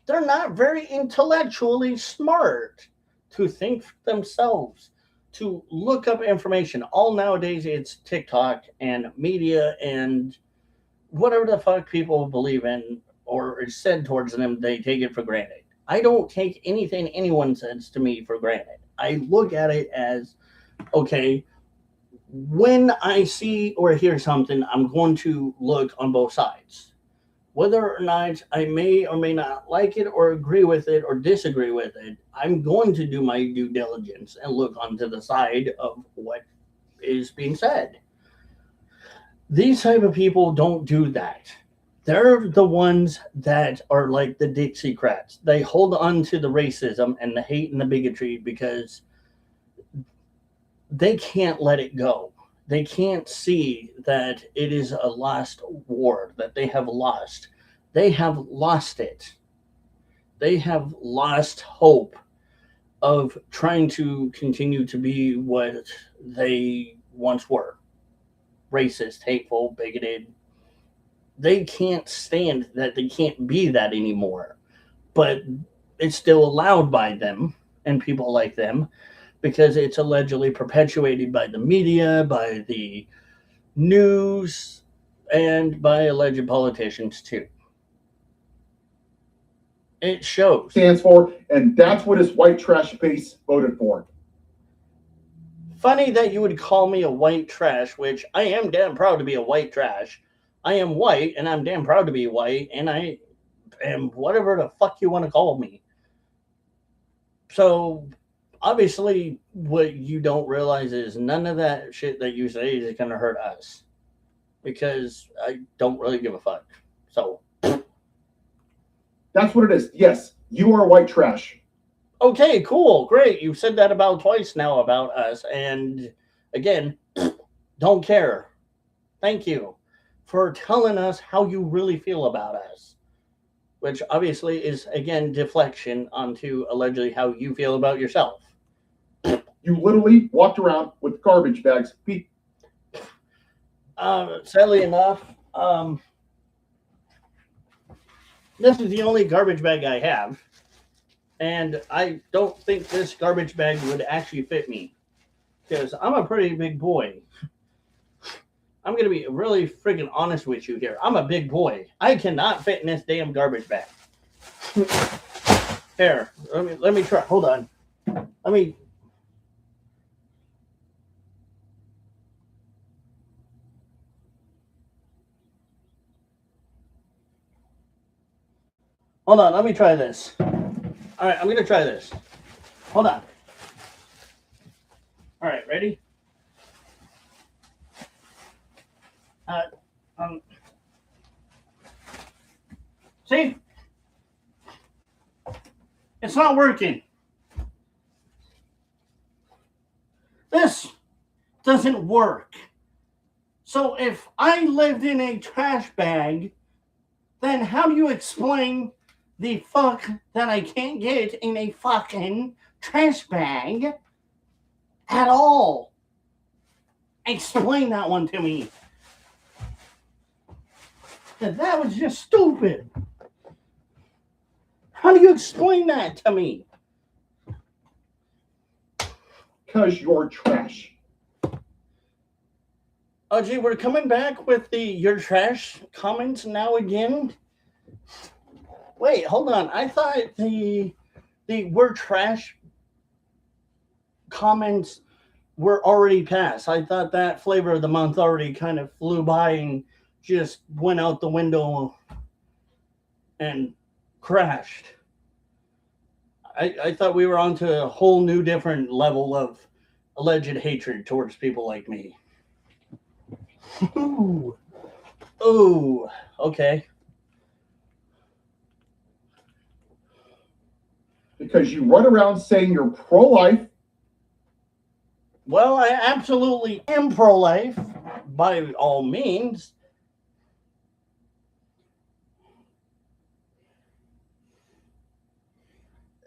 They're not very intellectually smart to think for themselves, to look up information. All nowadays, it's TikTok and media and whatever the fuck people believe in or is said towards them, they take it for granted. I don't take anything anyone says to me for granted. I look at it as, okay, when I see or hear something, I'm going to look on both sides. Whether or not I may or may not like it or agree with it or disagree with it, I'm going to do my due diligence and look onto the side of what is being said. These type of people don't do that. They're the ones that are like the Dixiecrats. They hold on to the racism and the hate and the bigotry because they can't let it go. They can't see that it is a lost war, that they have lost. They have lost it. They have lost hope of trying to continue to be what they once were: racist, hateful, bigoted. They can't stand that they can't be that anymore. But it's still allowed by them and people like them because it's allegedly perpetuated by the media, by the news, and by alleged politicians too. It shows. Stands for, and that's what his white trash base voted for. Funny that you would call me a white trash, which I am damn proud to be a white trash. I am white, and I'm damn proud to be white, and I am whatever the fuck you want to call me. So, obviously, what you don't realize is none of that shit that you say is going to hurt us. Because I don't really give a fuck. So, that's what it is. Yes, you are white trash. Okay, cool, great. You've said that about twice now about us. And again, don't care. Thank you for telling us how you really feel about us. Which obviously is, again, deflection onto allegedly how you feel about yourself. You literally walked around with garbage bags. Sadly enough, this is the only garbage bag I have. And I don't think this garbage bag would actually fit me. Because I'm a pretty big boy. I'm going to be really freaking honest with you here. I'm a big boy. I cannot fit in this damn garbage bag. Here, let me try. Hold on. Hold on, let me try this. All right, I'm going to try this. Hold on. All right, ready? See? It's not working. This doesn't work. So if I lived in a trash bag, then how do you explain the fuck that I can't get in a fucking trash bag at all? Explain that one to me. That was just stupid. How do you explain that to me? Because you're trash. Oh, gee, we're coming back with the "you're trash" comments now again. Wait, hold on. I thought the "we're trash" comments were already passed. I thought that flavor of the month already kind of flew by and just went out the window and crashed. I thought we were on to a whole new different level of alleged hatred towards people like me. Ooh. Okay. because you run around saying you're pro-life. Well, I absolutely am pro-life, by all means.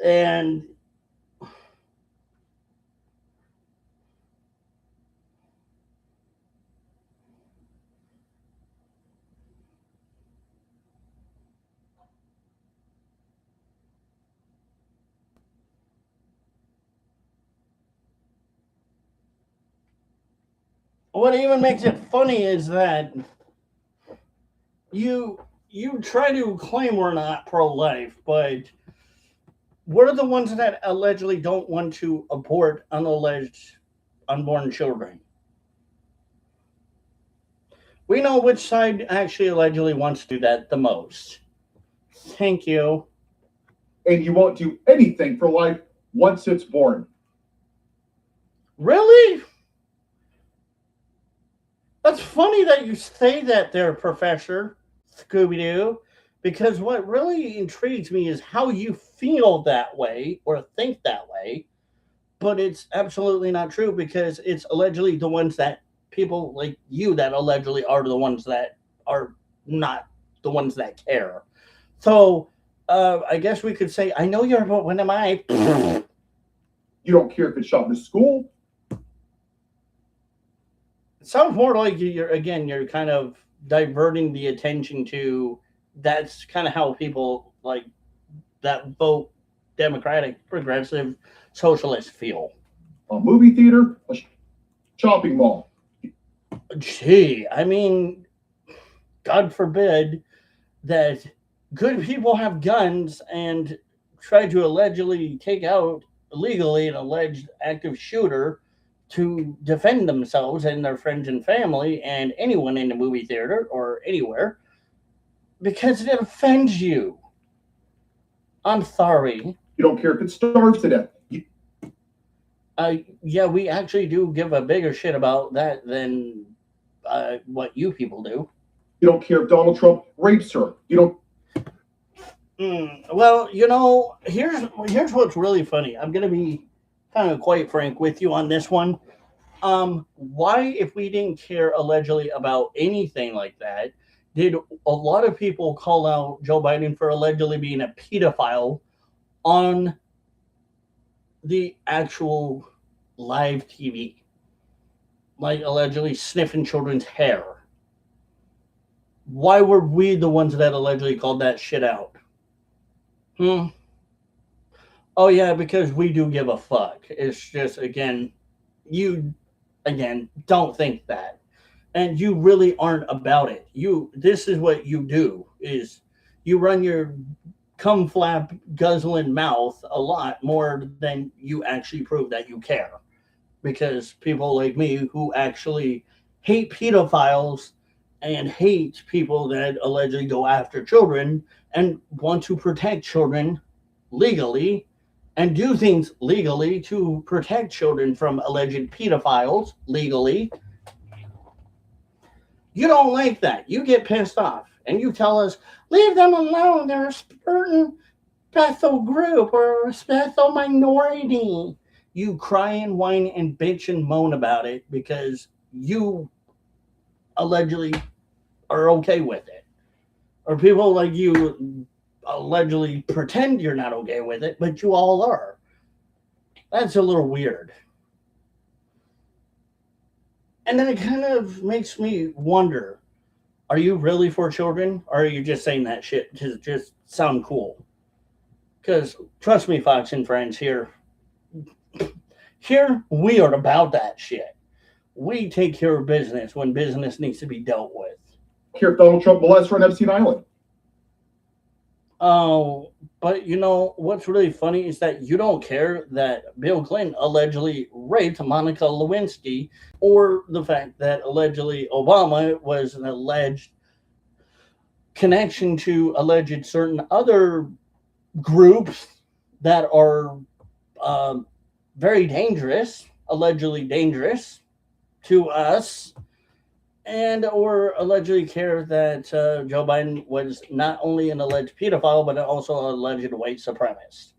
And what even makes it funny is that you try to claim we're not pro-life, but we're the ones that allegedly don't want to abort unalleged unborn children. We know which side actually allegedly wants to do that the most. Thank you. And you won't do anything for life once it's born. Really? That's funny that you say that there, Professor Scooby-Doo, because what really intrigues me is how you feel that way or think that way, but it's absolutely not true because it's allegedly the ones that people like you that allegedly are the ones that are not the ones that care. So I guess we could say, I know you're, but when am I? You don't care if it's shot in a school. It sounds more like you're kind of diverting the attention to that's kind of how people like that vote Democratic, progressive, socialist feel. A movie theater, a shopping mall. Gee, I mean, God forbid that good people have guns and try to allegedly take out illegally an alleged active shooter to defend themselves and their friends and family and anyone in the movie theater or anywhere because it offends you. I'm sorry. You don't care if it starves to death. Yeah, we actually do give a bigger shit about that than what you people do. You don't care if Donald Trump rapes her. You don't. Well, you know, here's what's really funny. I'm gonna be kind of quite frank with you on this one. Why, if we didn't care allegedly about anything like that, did a lot of people call out Joe Biden for allegedly being a pedophile on the actual live TV? Like allegedly sniffing children's hair. Why were we the ones that allegedly called that shit out? Oh yeah, because we do give a fuck. It's just you don't think that. And you really aren't about it. This is what you do is you run your cum flap guzzling mouth a lot more than you actually prove that you care. Because people like me who actually hate pedophiles and hate people that allegedly go after children and want to protect children legally and do things legally to protect children from alleged pedophiles legally. You don't like that. You get pissed off and you tell us, leave them alone. They're a certain special group or a special minority. You cry and whine and bitch and moan about it because you allegedly are okay with it. Or people like you allegedly pretend you're not okay with it, but you all are. That's a little weird. And then it kind of makes me wonder, are you really for children? Or are you just saying that shit to just sound cool? Because trust me, Fox and friends, here we are about that shit. We take care of business when business needs to be dealt with. Care if Donald Trump molests her on Epstein Island. Oh, but you know what's really funny is that you don't care that Bill Clinton allegedly raped Monica Lewinsky, or the fact that allegedly Obama was an alleged connection to alleged certain other groups that are very dangerous, allegedly dangerous to us, and or allegedly care that Joe Biden was not only an alleged pedophile, but also an alleged white supremacist.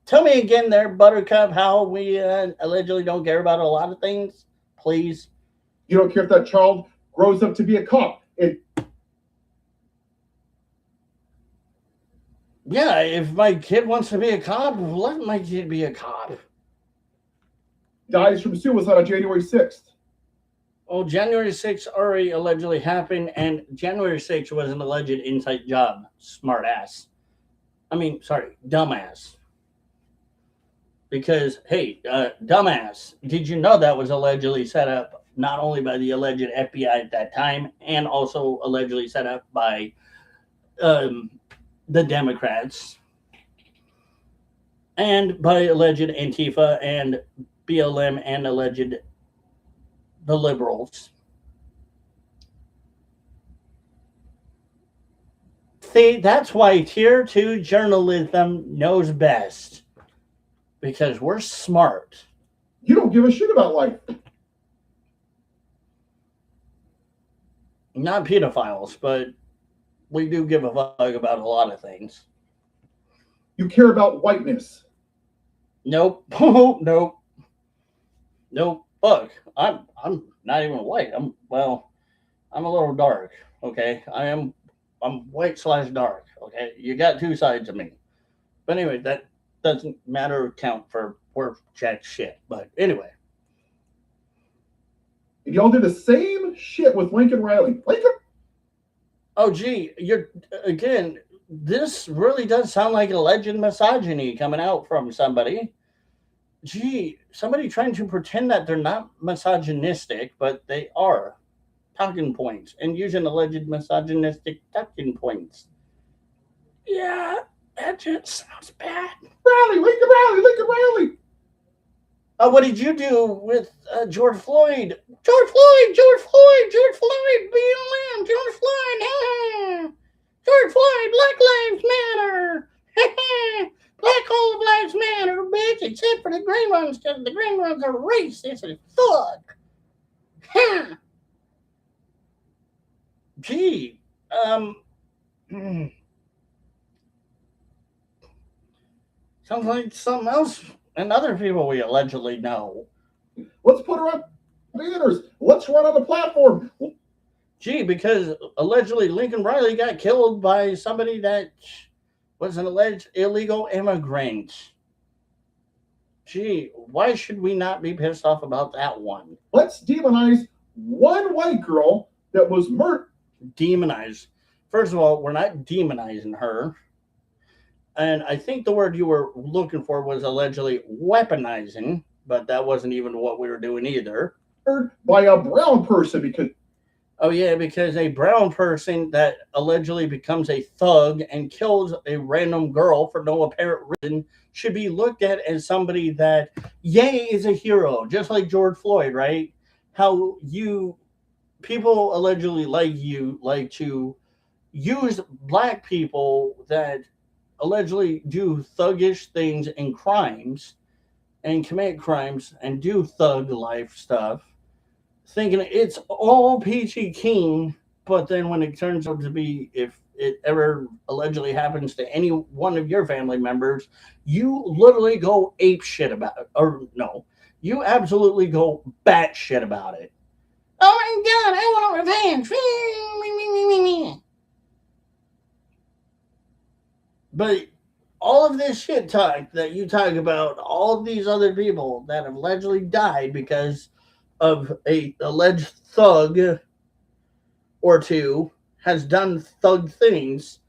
Tell me again there, Buttercup, how we allegedly don't care about a lot of things, please. You don't care if that child grows up to be a cop. It Yeah, if my kid wants to be a cop, let my kid be a cop. dies from suicide on January 6th. Well, January 6th already allegedly happened, and January 6th was an alleged inside job, smartass. I mean, sorry, dumbass. Because, hey, dumbass, did you know that was allegedly set up not only by the alleged FBI at that time, and also allegedly set up by the Democrats, and by alleged Antifa and BLM and alleged the liberals? See, that's why tier 2 journalism knows best. Because we're smart. You don't give a shit about life. Not pedophiles, but we do give a fuck about a lot of things. You care about whiteness. Nope. Nope. Look, I'm not even white. I'm a little dark. Okay, I'm white/dark. Okay, you got two sides of me. But anyway, that doesn't matter or count for worth jack shit. But anyway. And y'all did the same shit with Lincoln Riley. Lincoln. Oh, gee, this really does sound like alleged misogyny coming out from somebody. Gee, somebody trying to pretend that they're not misogynistic, but they are. Talking points and using alleged misogynistic talking points. Yeah, that just sounds bad. Lincoln Riley. What did you do with George Floyd? George Floyd, BLM, George Floyd, George Floyd, Black Lives Matter. Black all lives matter, bitch, except for the green ones, because the green ones are racist as fuck. Huh. Gee, sounds like something else and other people we allegedly know. Let's put her on banners. Let's run on the platform. Gee, because allegedly Lincoln Riley got killed by somebody that was an alleged illegal immigrant. Gee, why should we not be pissed off about that one? Let's demonize one white girl that was murdered. Demonize. First of all, we're not demonizing her. And I think the word you were looking for was allegedly weaponizing, but that wasn't even what we were doing either. By a brown person because... Oh, yeah, because a brown person that allegedly becomes a thug and kills a random girl for no apparent reason should be looked at as somebody that, yay, is a hero, just like George Floyd, right? How people allegedly like to use black people that allegedly do thuggish things and crimes and commit crimes and do thug life stuff, thinking it's all peachy keen, but then when it turns out to be, if it ever allegedly happens to any one of your family members, you literally go ape shit about it. Or no, you absolutely go bat shit about it. Oh my god, I want revenge. But all of this shit talk that you talk about, all of these other people that have allegedly died because of a alleged thug or two has done thug things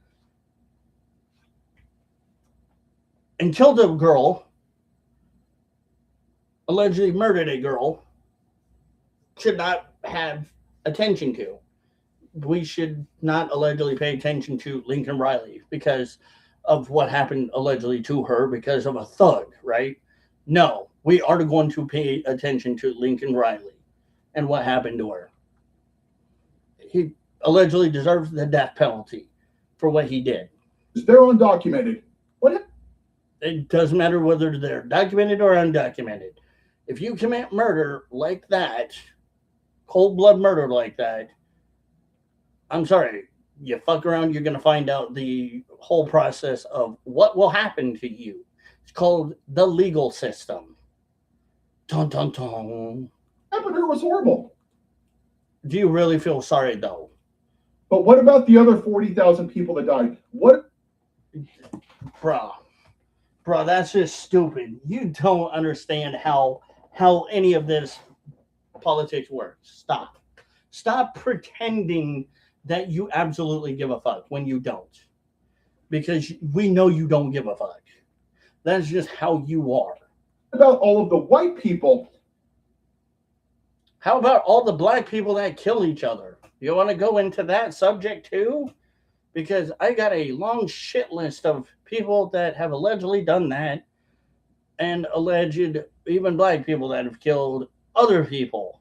and killed a girl, allegedly murdered a girl, should not have attention to. We should not allegedly pay attention to Lincoln Riley because of what happened allegedly to her because of a thug, right? No, we are going to pay attention to Lincoln Riley and what happened to her. He allegedly deserves the death penalty for what he did. They're undocumented. What? It doesn't matter whether they're documented or undocumented. If you commit murder like that, cold blood murder like that, I'm sorry, you fuck around, you're going to find out the whole process of what will happen to you. It's called the legal system. Dun, dun, dun. Happened to her was horrible. Do you really feel sorry, though? But what about the other 40,000 people that died? What? Bruh, that's just stupid. You don't understand how any of this politics works. Stop pretending that you absolutely give a fuck when you don't, because we know you don't give a fuck. That's just how you are. About all of the white people? How about all the black people that kill each other? You want to go into that subject too? Because I got a long shit list of people that have allegedly done that, and alleged even black people that have killed other people,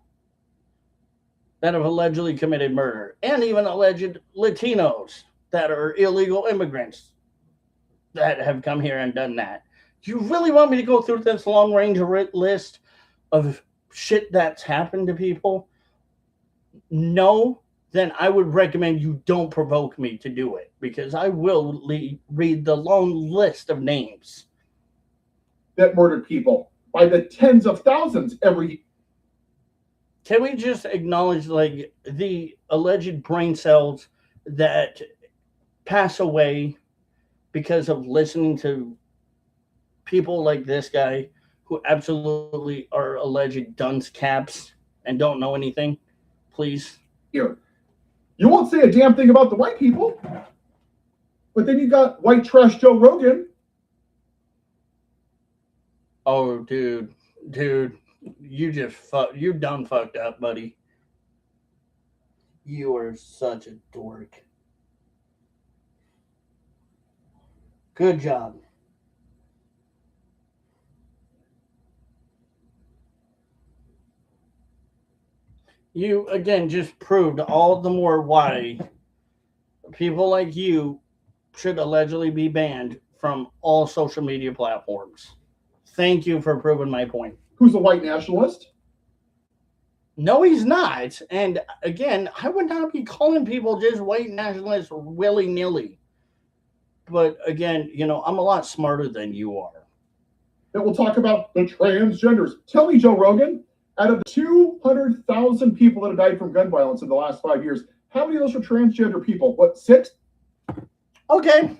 that have allegedly committed murder, and even alleged Latinos that are illegal immigrants that have come here and done that. Do you really want me to go through this long range list of shit that's happened to people? No, then I would recommend you don't provoke me to do it, because I will read the long list of names that murdered people by the tens of thousands every. Can we just acknowledge, like, the alleged brain cells that pass away because of listening to people like this guy who absolutely are alleged dunce caps and don't know anything? Please. Here, you won't say a damn thing about the white people, but then you got white trash Joe Rogan. Oh, dude, you done fucked up, buddy. You are such a dork. Good job. You, again, just proved all the more why people like you should allegedly be banned from all social media platforms. Thank you for proving my point. Who's a white nationalist? No, he's not. And again, I would not be calling people just white nationalists willy-nilly. But again, I'm a lot smarter than you are. That we'll talk about the transgenders. Tell me, Joe Rogan, out of 200,000 people that have died from gun violence in the last 5 years, how many of those are transgender people? What, 6? Okay.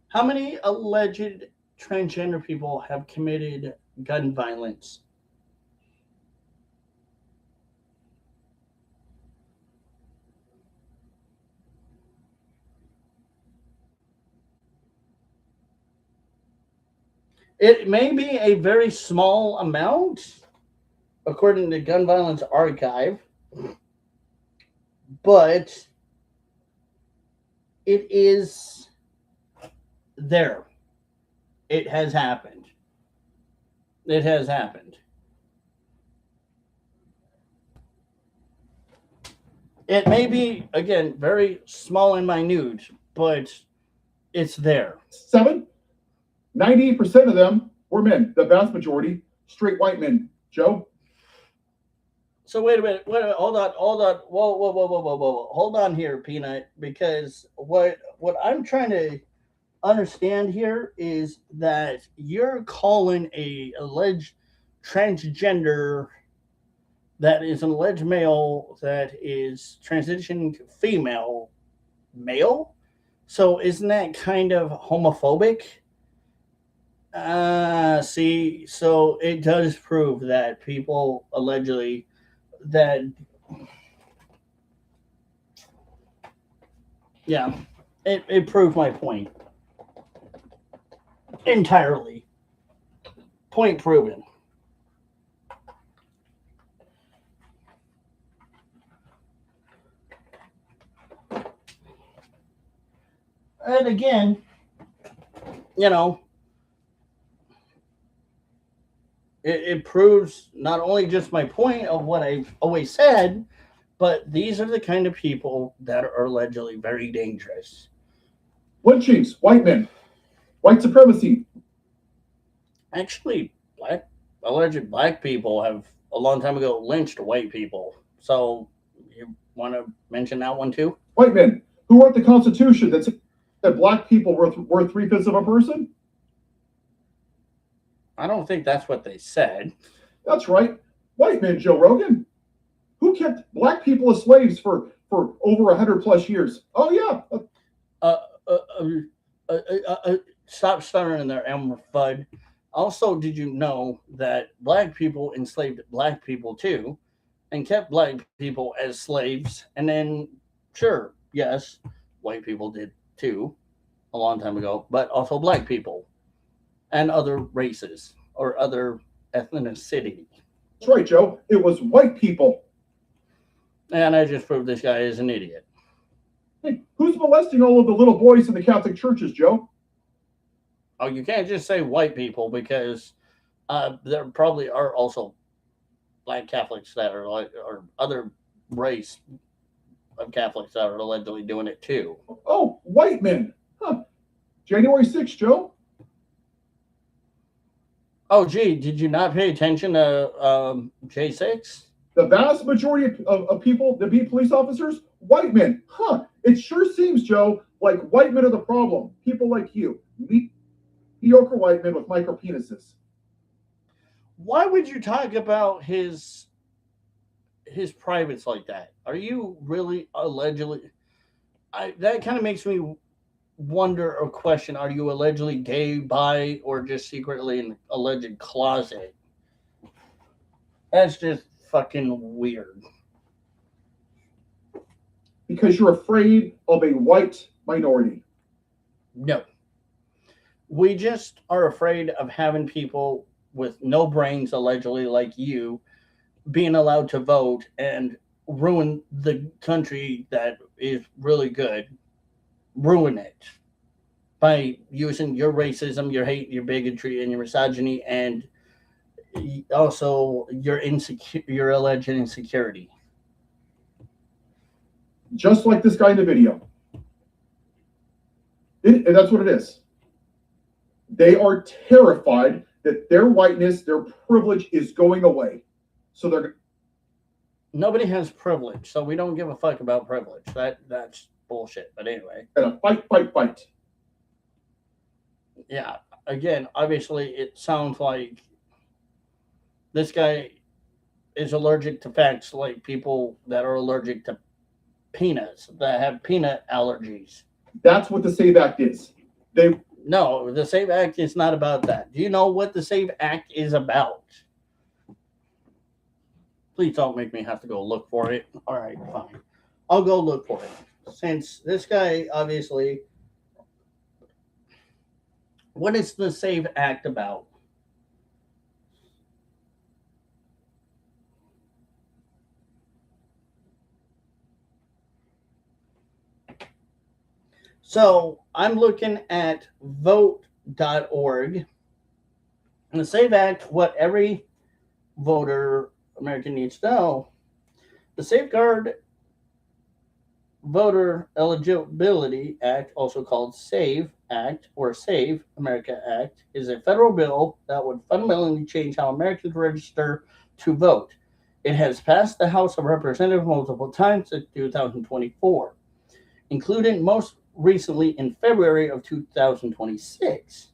How many alleged transgender people have committed gun violence? It may be a very small amount, according to Gun Violence Archive, but it is there. It has happened. It has happened. It may be, again, very small and minute, but it's there. 98% of them were men. The vast majority, straight white men. Joe? So wait a minute. Hold on. Whoa. Hold on here, Peanut, because what I'm trying to understand here is that you're calling a alleged transgender that is an alleged male that is transitioning to female male. So isn't that kind of homophobic? See, so it does prove that people allegedly that, yeah, it proved my point entirely. Point proven. And again, it proves not only just my point of what I've always said, but these are the kind of people that are allegedly very dangerous. Lynchings, white men, white supremacy. Actually, alleged black people have a long time ago lynched white people. So you want to mention that one too? White men who wrote the Constitution that's that black people were worth 3/5 of a person? I don't think that's what they said. That's right. White men, Joe Rogan. Who kept black people as slaves for over 100+ years? Oh, yeah. Stop stuttering there, Elmer Fudd. Also, did you know that black people enslaved black people too and kept black people as slaves? And then, sure, yes, white people did too a long time ago, but also black people and other races or other ethnicity. That's right, Joe. It was white people. And I just proved this guy is an idiot. Hey, who's molesting all of the little boys in the Catholic churches, Joe? Oh, you can't just say white people because there probably are also black Catholics that are like, or other race of Catholics that are allegedly doing it too. Oh, white men. Huh. January 6th, Joe. Oh, gee, did you not pay attention to J6? The vast majority of people that be police officers, white men. Huh. It sure seems, Joe, like white men are the problem. People like you. Mediocre white men with micro penises. Why would you talk about his privates like that? Are you really allegedly? That kind of makes me wonder or question: are you allegedly gay, bi, or just secretly in the alleged closet? That's just fucking weird. Because you're afraid of a white minority. No. We just are afraid of having people with no brains, allegedly like you, being allowed to vote and ruin the country that is really good. Ruin it by using your racism, your hate, your bigotry, and your misogyny, and also your alleged insecurity. Just like this guy in the video. That's what it is. They are terrified that their whiteness, their privilege is going away. So they're... Nobody has privilege, so we don't give a fuck about privilege. That's bullshit. But anyway. gonna fight. Yeah. Again, obviously it sounds like this guy is allergic to facts like people that are allergic to peanuts, that have peanut allergies. That's what the SAVE Act is. No, the SAVE Act is not about that. Do you know what the SAVE Act is about? Please don't make me have to go look for it. All right, fine. I'll go look for it. Since this guy, obviously, what is the SAVE Act about? So I'm looking at vote.org. And the SAVE Act, what every voter American needs to know, the Safeguard Voter Eligibility Act, also called SAVE Act or Save America Act, is a federal bill that would fundamentally change how Americans register to vote. It has passed the House of Representatives multiple times since 2024, including most recently in February of 2026.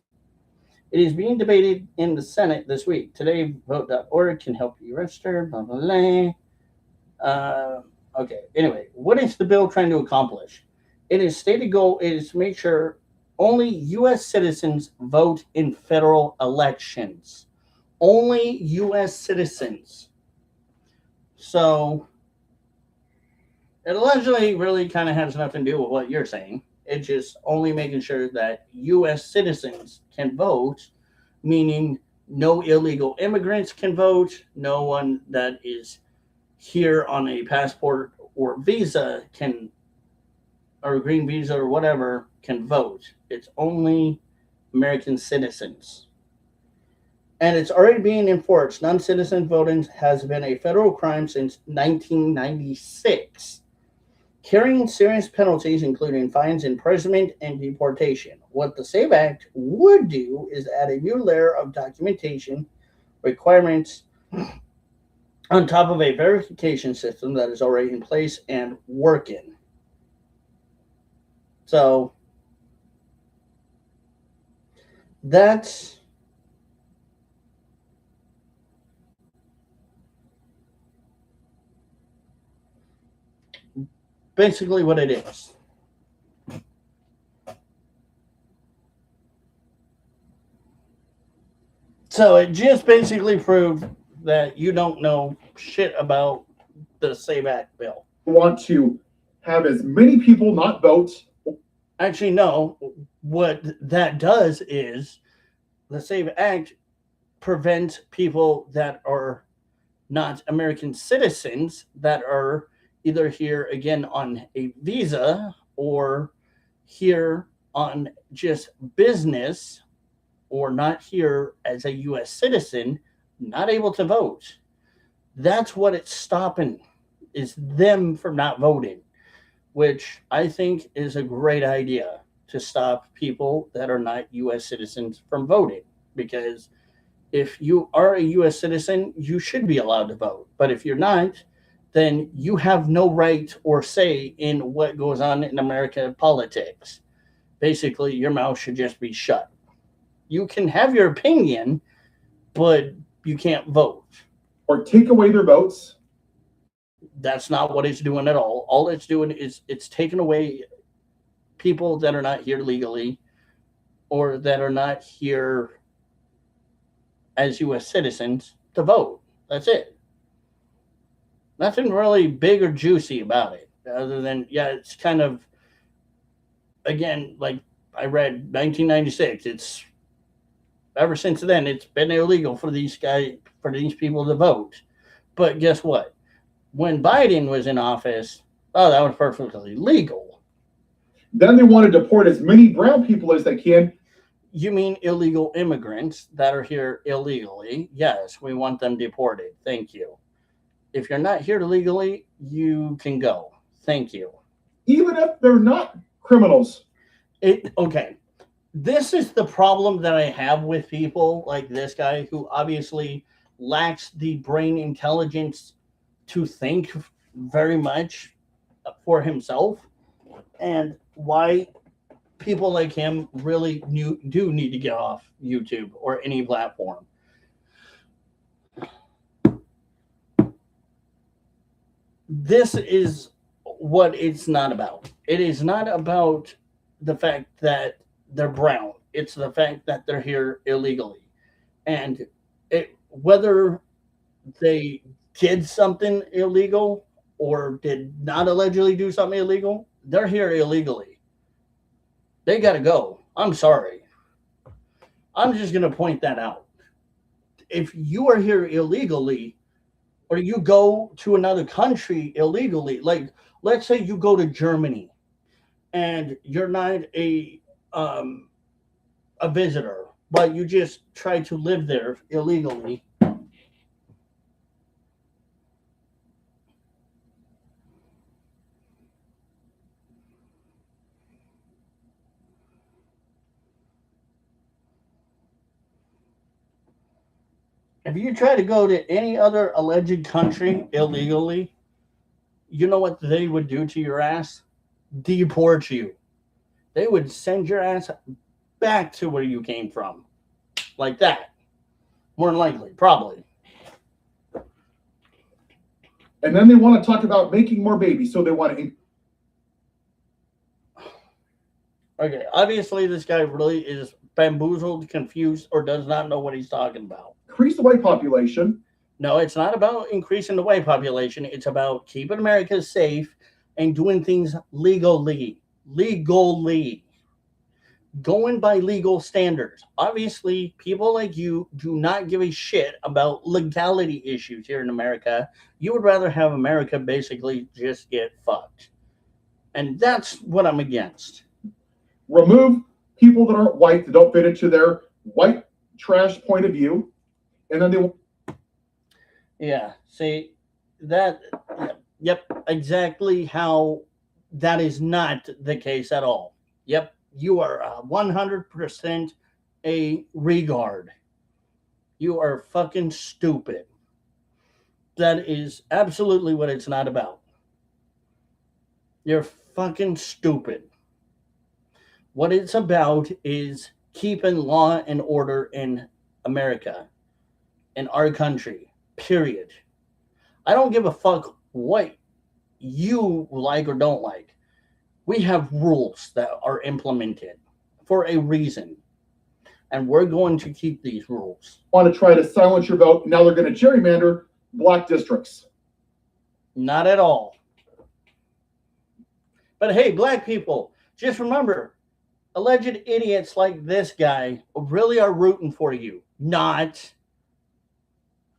It is being debated in the Senate this week. Today, vote.org can help you register. Blah, blah, blah. Okay, anyway, what is the bill trying to accomplish? Its stated goal is to make sure only U.S. citizens vote in federal elections. Only U.S. citizens. So, it allegedly really kind of has nothing to do with what you're saying. It's just only making sure that U.S. citizens can vote, meaning no illegal immigrants can vote, no one that is here on a passport or visa can, or a green visa or whatever, can vote. It's only American citizens. And it's already being enforced. Non-citizen voting has been a federal crime since 1996. Carrying serious penalties, including fines, imprisonment, and deportation. What the SAVE Act would do is add a new layer of documentation requirements on top of a verification system that is already in place and working. So, That's basically what it is. So it just basically proved that you don't know shit about the SAVE Act bill. Want to have as many people not vote. Actually, no. What that does is the SAVE Act prevents people that are not American citizens that are either here again on a visa or here on just business or not here as a U.S. citizen, not able to vote. That's what it's stopping, is them from not voting, which I think is a great idea to stop people that are not U.S. citizens from voting. Because if you are a U.S. citizen, you should be allowed to vote. But if you're not, then you have no right or say in what goes on in American politics. Basically, your mouth should just be shut. You can have your opinion, but you can't vote. Or take away their votes. That's not what it's doing at all. All it's doing is it's taking away people that are not here legally or that are not here as U.S. citizens to vote. That's it. Nothing really big or juicy about it, other than, yeah, it's kind of, again, like I read 1996. It's ever since then, it's been illegal for these people to vote. But guess what? When Biden was in office, oh, that was perfectly legal. Then they want to deport as many brown people as they can. You mean illegal immigrants that are here illegally? Yes, we want them deported. Thank you. If you're not here legally, you can go. Thank you. Even if they're not criminals. Okay. This is the problem that I have with people like this guy who obviously lacks the brain intelligence to think very much for himself, and why people like him really do need to get off YouTube or any platform. This is what it's not about. It is not about the fact that they're brown. It's the fact that they're here illegally. And whether they did something illegal or did not allegedly do something illegal, they're here illegally. They got to go. I'm sorry. I'm just going to point that out. If you are here illegally, or you go to another country illegally, like let's say you go to Germany and you're not a visitor, but you just try to live there illegally. If you try to go to any other alleged country illegally, you know what they would do to your ass? Deport you. They would send your ass back to where you came from. Like that. More than likely, probably. And then they want to talk about making more babies. So they want to. Okay, obviously this guy really is bamboozled, confused, or does not know what he's talking about. Increase the white population. No, it's not about increasing the white population. It's about keeping America safe and doing things legally. Going by legal standards. Obviously, people like you do not give a shit about legality issues here in America. You would rather have America basically just get fucked. And that's what I'm against. Remove people that aren't white, that don't fit into their white trash point of view. And then they. Yeah, see, that, yep, exactly how that is not the case at all. Yep, you are 100% a regard. You are fucking stupid. That is absolutely what it's not about. You're fucking stupid. What it's about is keeping law and order in America, in our country, period. I don't give a fuck what you like or don't like. We have rules that are implemented for a reason, and we're going to keep these rules. Want to try to silence your vote. Now they're going to gerrymander black districts. Not at all. But hey, black people, just remember, alleged idiots like this guy really are rooting for you. Not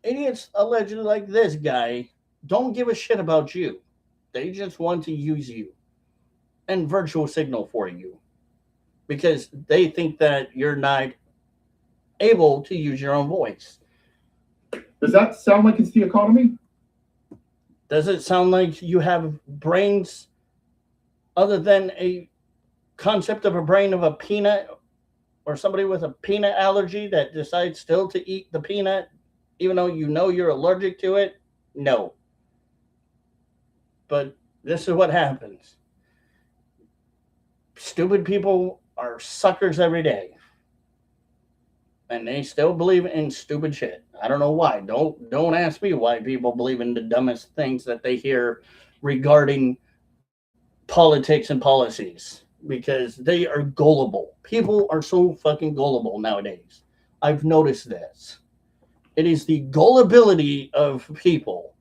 idiots allegedly like this guy don't give a shit about you. They just want to use you and virtual signal for you because they think that you're not able to use your own voice. Does that sound like it's the economy? Does it sound like you have brains other than a concept of a brain of a peanut or somebody with a peanut allergy that decides still to eat the peanut even though you know you're allergic to it? No. But this is what happens. Stupid people are suckers every day. And they still believe in stupid shit. I don't know why. Don't ask me why people believe in the dumbest things that they hear regarding politics and policies. Because they are gullible. People are so fucking gullible nowadays. I've noticed this. It is the gullibility of people.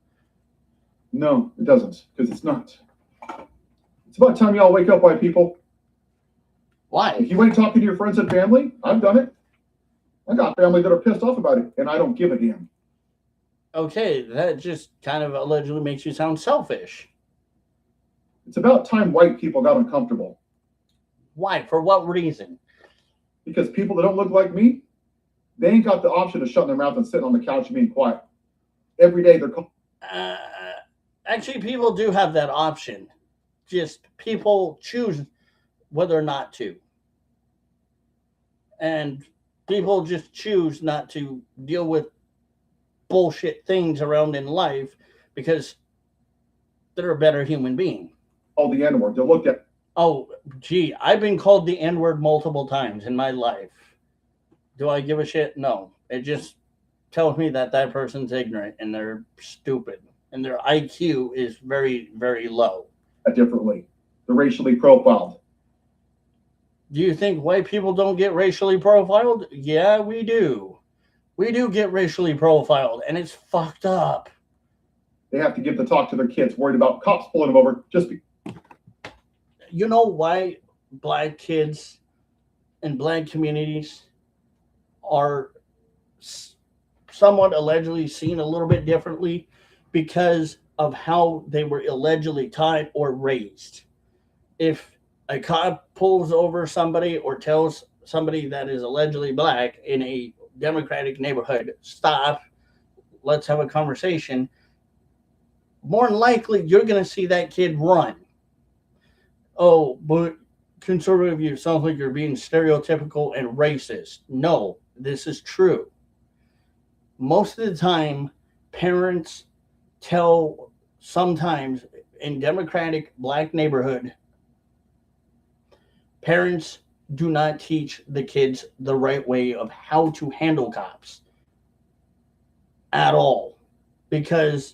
No, it doesn't, because it's not. It's about time y'all wake up, white people. Why? If you ain't talking to your friends and family, I've done it. I got family that are pissed off about it, and I don't give a damn. Okay, that just kind of allegedly makes you sound selfish. It's about time white people got uncomfortable. Why? For what reason? Because people that don't look like me, they ain't got the option of shutting their mouth and sitting on the couch and being quiet. Every day they're... Actually, people do have that option. Just people choose whether or not to. And people just choose not to deal with bullshit things around in life because they're a better human being. Oh, the N-word. They'll look at... Oh, gee, I've been called the N-word multiple times in my life. Do I give a shit? No. It just tells me that that person's ignorant and they're stupid. And their IQ is very, very low. Differently. They're racially profiled. Do you think white people don't get racially profiled? Yeah, we do. We do get racially profiled, and it's fucked up. They have to give the talk to their kids, worried about cops pulling them over. You know why black kids in black communities are somewhat allegedly seen a little bit differently? Because of how they were allegedly taught or raised. If a cop pulls over somebody or tells somebody that is allegedly black in a Democratic neighborhood, stop, let's have a conversation, more than likely you're going to see that kid run. Oh, but conservative, you sound like you're being stereotypical and racist. No, this is true. Most of the time, parents tell sometimes in Democratic black neighborhood, parents do not teach the kids the right way of how to handle cops at all, because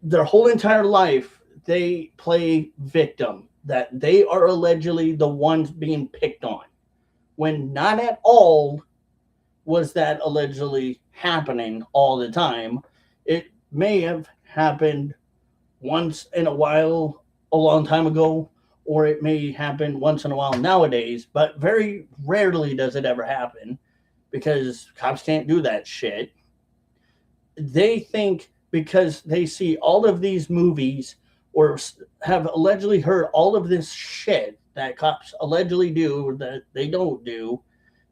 their whole entire life they play victim, that they are allegedly the ones being picked on, when not at all was that allegedly happening all the time. It may have happened once in a while a long time ago, or it may happen once in a while nowadays, but very rarely does it ever happen because cops can't do that shit. They think because they see all of these movies or have allegedly heard all of this shit that cops allegedly do or that they don't do,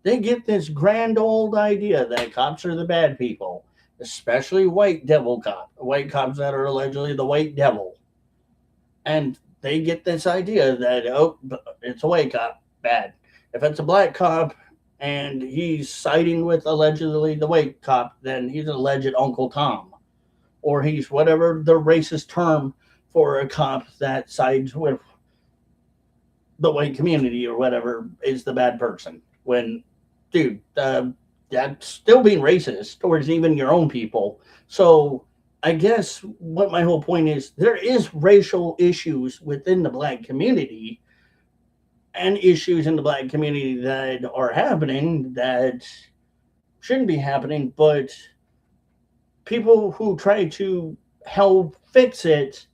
they get this grand old idea that cops are the bad people, especially white cops that are allegedly the white devil. And they get this idea that, oh, it's a white cop, bad. If it's a black cop and he's siding with allegedly the white cop, then he's an alleged Uncle Tom. Or he's whatever the racist term for a cop that sides with the white community or whatever is the bad person. when, dude, that's still being racist towards even your own people. So I guess what my whole point is, there is racial issues within the black community and issues in the black community that are happening that shouldn't be happening, but people who try to help fix it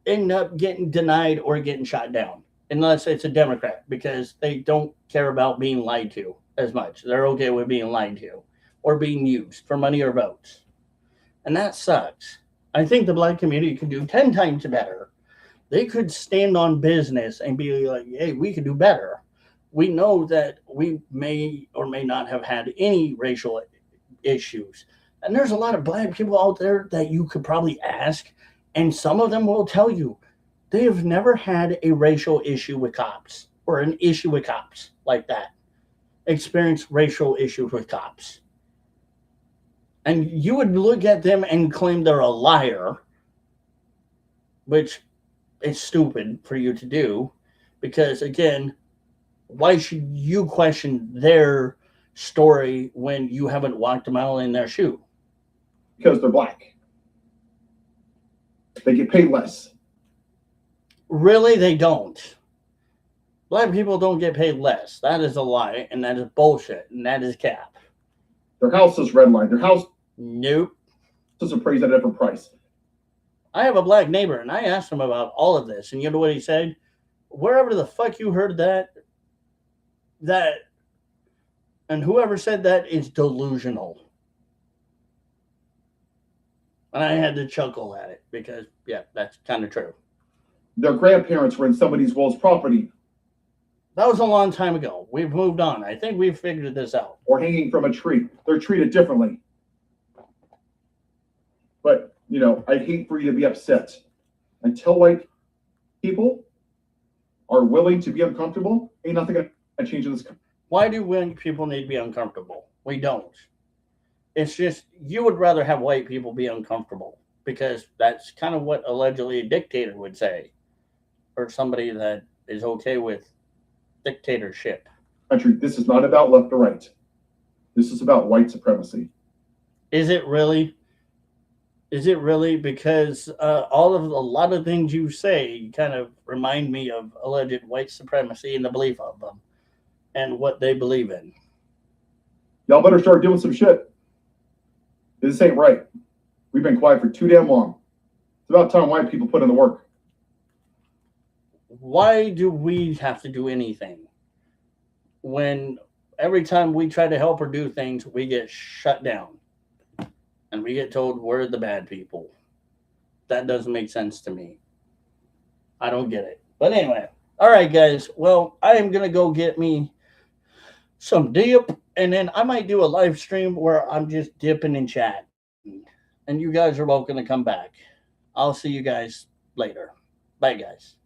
end up getting denied or getting shot down, unless it's a Democrat, because they don't care about being lied to as much. They're okay with being lied to or being used for money or votes. And that sucks. I think the black community could do 10 times better. They could stand on business and be like, hey, we could do better. We know that we may or may not have had any racial issues. And there's a lot of black people out there that you could probably ask, and some of them will tell you they have never had a racial issue with cops or an issue with cops like that. Experienced racial issues with cops. And you would look at them and claim they're a liar, which is stupid for you to do, because again, why should you question their story when you haven't walked a mile in their shoe? Because they're black. They get paid less. Really, they don't. Black people don't get paid less. That is a lie, and that is bullshit, and that is cap. Their house is redlined. Their house Nope. is appraised at a different price. I have a black neighbor, and I asked him about all of this, and you know what he said? Wherever the fuck you heard that, and whoever said that is delusional. And I had to chuckle at it because, yeah, that's kind of true. Their grandparents were in somebody's Wells property. That was a long time ago. We've moved on. I think we've figured this out. Or hanging from a tree. They're treated differently. But, you know, I'd hate for you to be upset. Until white people are willing to be uncomfortable, ain't nothing going to change in this country. Why do white people need to be uncomfortable? We don't. It's just you would rather have white people be uncomfortable because that's kind of what allegedly a dictator would say, or somebody that is okay with dictatorship. Country, this is not about left or right. This is about white supremacy. Is it really? Is it really? Because a lot of things you say kind of remind me of alleged white supremacy and the belief of them and what they believe in. Y'all better start doing some shit. This ain't right. We've been quiet for too damn long. It's about time white people put in the work. Why do we have to do anything when every time we try to help or do things, we get shut down and we get told we're the bad people? That doesn't make sense to me. I don't get it. But anyway, all right, guys. Well, I am going to go get me some dip, and then I might do a live stream where I'm just dipping in chat. And you guys are welcome to come back. I'll see you guys later. Bye, guys.